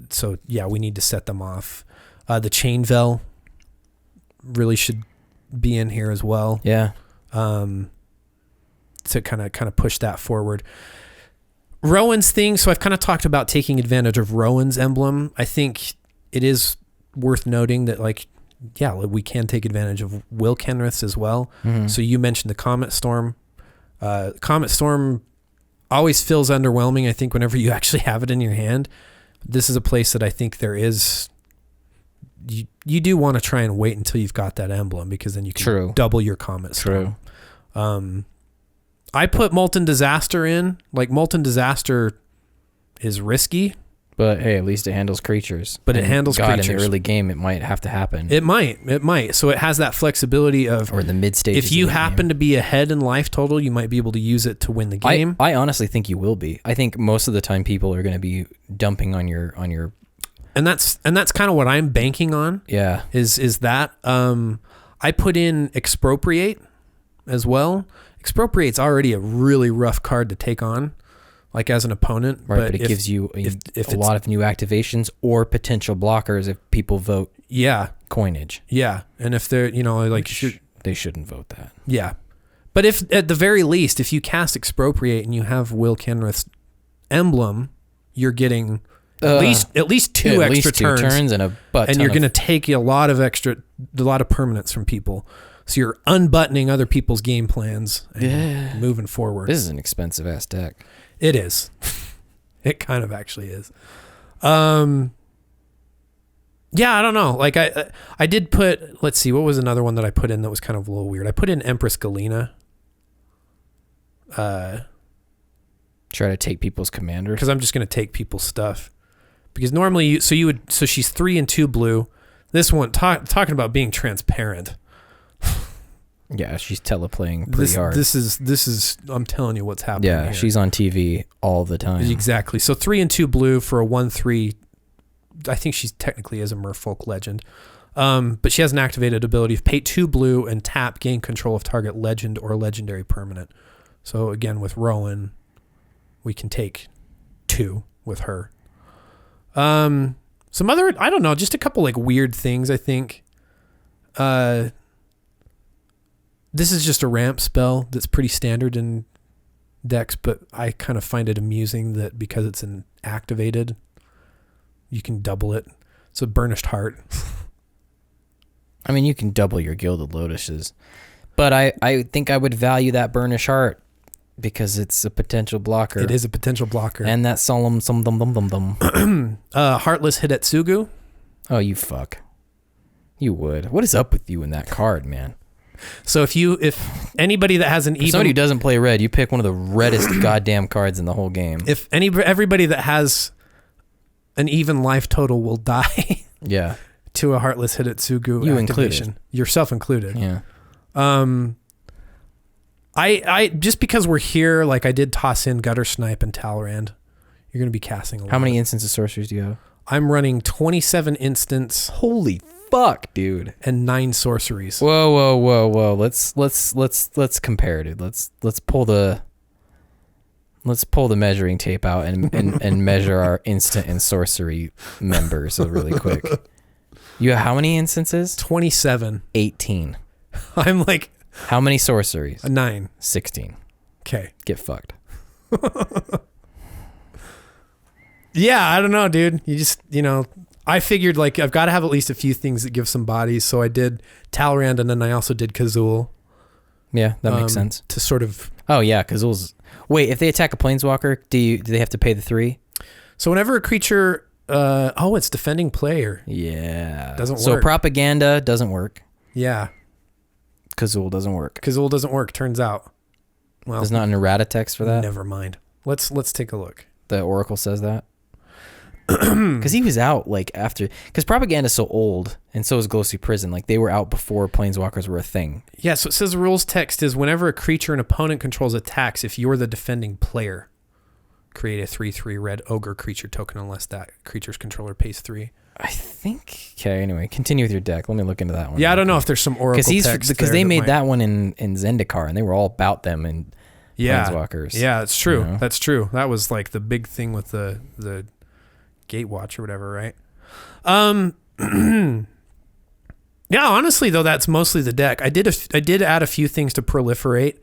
So yeah, we need to set them off. The Chain Veil really should be in here as well. Yeah. To kind of push that forward. Rowan's thing. So I've kind of talked about taking advantage of Rowan's emblem. I think it is worth noting that we can take advantage of Will Kenrith's as well. Mm-hmm. So you mentioned the Comet Storm. Comet Storm always feels underwhelming, I think, whenever you actually have it in your hand. This is a place that I think there is... You do want to try and wait until you've got that emblem because then you can double your Comet Storm. True. I put Molten Disaster in. Like, Molten Disaster is risky, But hey, at least it handles creatures. But it handles creatures. In the early game, it might have to happen. It might. So it has that flexibility of... Or the mid stages. If you happen to be ahead in life total, you might be able to use it to win the game. I honestly think you will be. I think most of the time people are going to be dumping on your... And that's kind of what I'm banking on. Yeah. Is that I put in Expropriate as well. Expropriate's already a really rough card to take on, like as an opponent. Right, but it gives you a lot of new activations or potential blockers if people vote coinage. Yeah, and if they're, they shouldn't vote that. Yeah. But if at the very least, if you cast Expropriate and you have Will Kenrith's emblem, you're getting at least two extra turns and you're going to take a lot of permanents from people. So you're unbuttoning other people's game plans and moving forward. This is an expensive ass deck. It is. It kind of actually is. Yeah, I don't know. Like I did put, let's see, what was another one that I put in that was kind of a little weird? I put in Empress Galena. Try to take people's commanders. Because I'm just going to take people's stuff. Because normally so she's 3 and 2 blue. This one talking about being transparent. Yeah, she's teleplaying pretty hard. This is I'm telling you what's happening. Yeah, here. She's on TV all the time. Exactly. So 3 and 2 blue for a 1/3. I think she's technically is a Merfolk legend. But she has an activated ability of pay 2 blue and tap, gain control of target legend or legendary permanent. So again, with Rowan, we can take 2 with her. Some other, I don't know, just a couple like weird things, I think. This is just a ramp spell that's pretty standard in decks, but I kind of find it amusing that because it's an activated, you can double it. So Burnished Heart. I mean, you can double your Gilded Lotuses, but I think I would value that Burnished Heart because it's a potential blocker. It is a potential blocker. And that Solemn Heartless Hidetsugu. Oh, you fuck. You would. What is up with you in that card, man? So if anybody that has an even... somebody who doesn't play red, you pick one of the reddest goddamn cards in the whole game. If everybody that has an even life total will die to a Heartless Hidetsugu you activation. Included. Yourself included. Yeah. I just because we're here, like I did toss in Gutter Snipe and Talrand. You're going to be casting a lot. How many instants of sorceries do you have? I'm running 27 instants. Holy fuck, dude. And 9 sorceries. Whoa. Let's compare, dude. Let's pull the measuring tape out and measure our instant and sorcery members really quick. You have how many instances? 27. 18. I'm like... How many sorceries? 9. 16. Okay. Get fucked. Yeah, I don't know, dude. You just, I figured like I've got to have at least a few things that give some bodies. So I did Talrand and then I also did Kazul. Yeah, that makes sense. To sort of... Oh, yeah, Kazul's... Wait, if they attack a Planeswalker, do they have to pay the 3? So whenever a creature... it's defending player. Yeah. Doesn't work. So Propaganda doesn't work. Yeah. Kazul doesn't work. Kazul doesn't work, turns out. Well, there's not an errata text for that? Never mind. Let's take a look. The Oracle says that? Because he was out like after... Because Propaganda's so old, and so is Ghostly Prison. Like they were out before Planeswalkers were a thing. Yeah, so it says the rules text is whenever a creature an opponent controls attacks, if you're the defending player, create a 3/3 red ogre creature token unless that creature's controller pays 3. I think... Okay, anyway, continue with your deck. Let me look into that one. Yeah, I don't know if there's some Oracle text because they made that one in Zendikar, and they were all about them and Planeswalkers. Yeah, it's true. That's true. That was like the big thing with the Gatewatch or whatever, right? Yeah, honestly though, that's mostly the deck. I did add a few things to proliferate.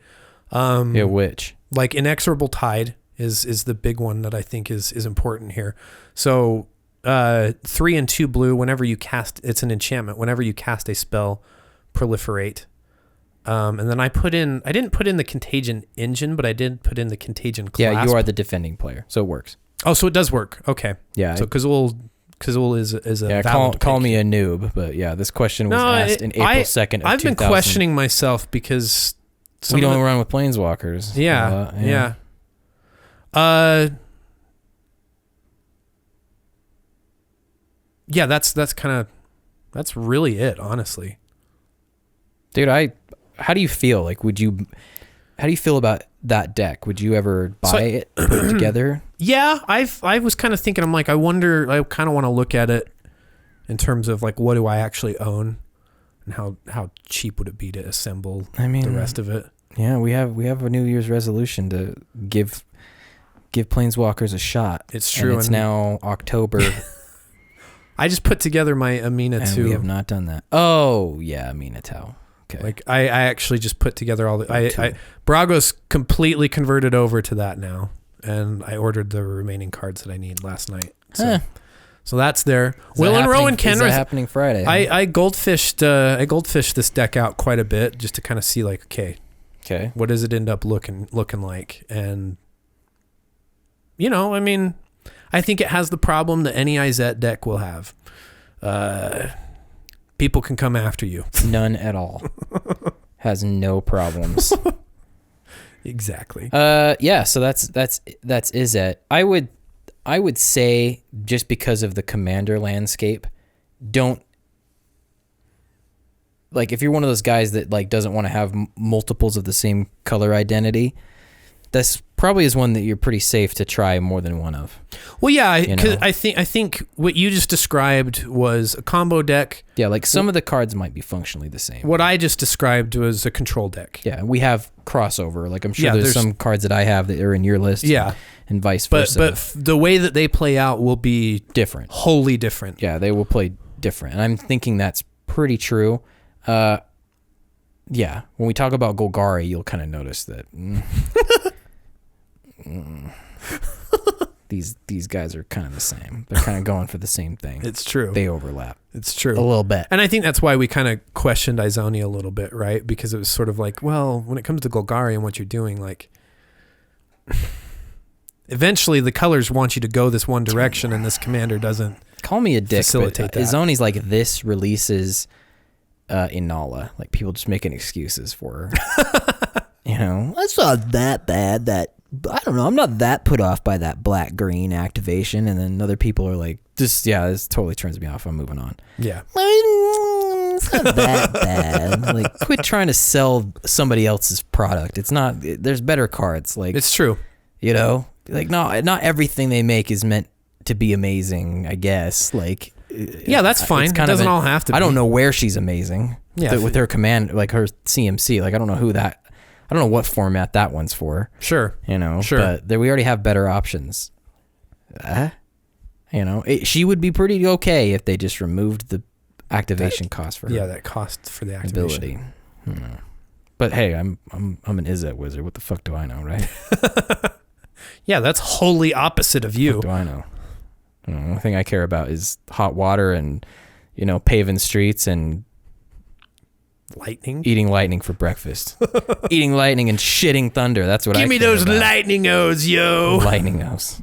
Which? Like Inexorable Tide is the big one that I think is important here. So 3 and 2 blue, whenever you cast, it's an enchantment. Whenever you cast a spell, proliferate. And then I didn't put in the Contagion Engine, but I did put in the Contagion Clasp. Yeah, you are the defending player, so it works. Oh, so it does work. Okay. Yeah. So Kazul is a valid call me a noob, but yeah, this question was asked in April 2nd of I've 2000. been questioning myself because we don't run with Planeswalkers. Yeah. yeah, that's really it, honestly. Dude, how do you feel? Like, how do you feel about that deck? Would you ever buy it, put it together? Yeah, I was kind of thinking, I'm like, I kind of want to look at it in terms of like, what do I actually own, and how cheap would it be to assemble the rest of it? Yeah, we have a New Year's resolution to give Planeswalkers a shot. It's true. And it's now October. I just put together my Amina and 2. We have not done that. Oh yeah, Amina 2. Okay. Like I actually just put together all the Brago's completely converted over to that now, and I ordered the remaining cards that I need last night. So that's there. Will and Rowan Kenrith. Is that happening Friday? I goldfished this deck out quite a bit just to kind of see like, okay, what does it end up looking like? And I mean, I think it has the problem that any Izzet deck will have. People can come after you. None at all. Has no problems. Exactly. Yeah, so that's Izzet. I would say, just because of the commander landscape, don't, like, if you're one of those guys that like doesn't want to have multiples of the same color identity, this probably is one that you're pretty safe to try more than one of. Well, yeah, because I think what you just described was a combo deck. Yeah, like some of the cards might be functionally the same. What I just described was a control deck. Yeah, we have crossover. Like I'm sure there's some cards that I have that are in your list. Yeah, and vice versa. But the way that they play out will be different, wholly different. Yeah, they will play different, and I'm thinking that's pretty true. Yeah, when we talk about Golgari, you'll kind of notice that. These guys are kind of the same. They're kind of going for the same thing. It's true. They overlap. It's true. A little bit. And I think that's why we kind of questioned Izonia a little bit, right? Because it was sort of like, well, when it comes to Golgari and what you're doing, like, eventually the colors want you to go this one direction, and this commander doesn't. Call me a dick, facilitate but Izoni's like, this releases Inala. Like, people just making excuses for her. It's not that bad. I don't know. I'm not that put off by that black-green activation. And then other people are like, this totally turns me off. I'm moving on. Yeah. It's not that bad. Like, quit trying to sell somebody else's product. It's not, there's better cards. Like, it's true. Like, not everything they make is meant to be amazing, I guess. Like, yeah, that's fine. It doesn't all have to be. I don't know where she's amazing. Yeah. With her command, like her CMC. Like, I don't know what format that one's for. Sure. Sure. But we already have better options. She would be pretty okay if they just removed the activation cost for her. Yeah, that cost for the activation. Ability. But hey, I'm an Izzet wizard. What the fuck do I know, right? Yeah, that's wholly opposite of you. What do I know? The only thing I care about is hot water and, paving streets and lightning. Eating lightning for breakfast. Eating lightning and shitting thunder. That's what I care about. Give me those lightning O's, yo. Lightning O's.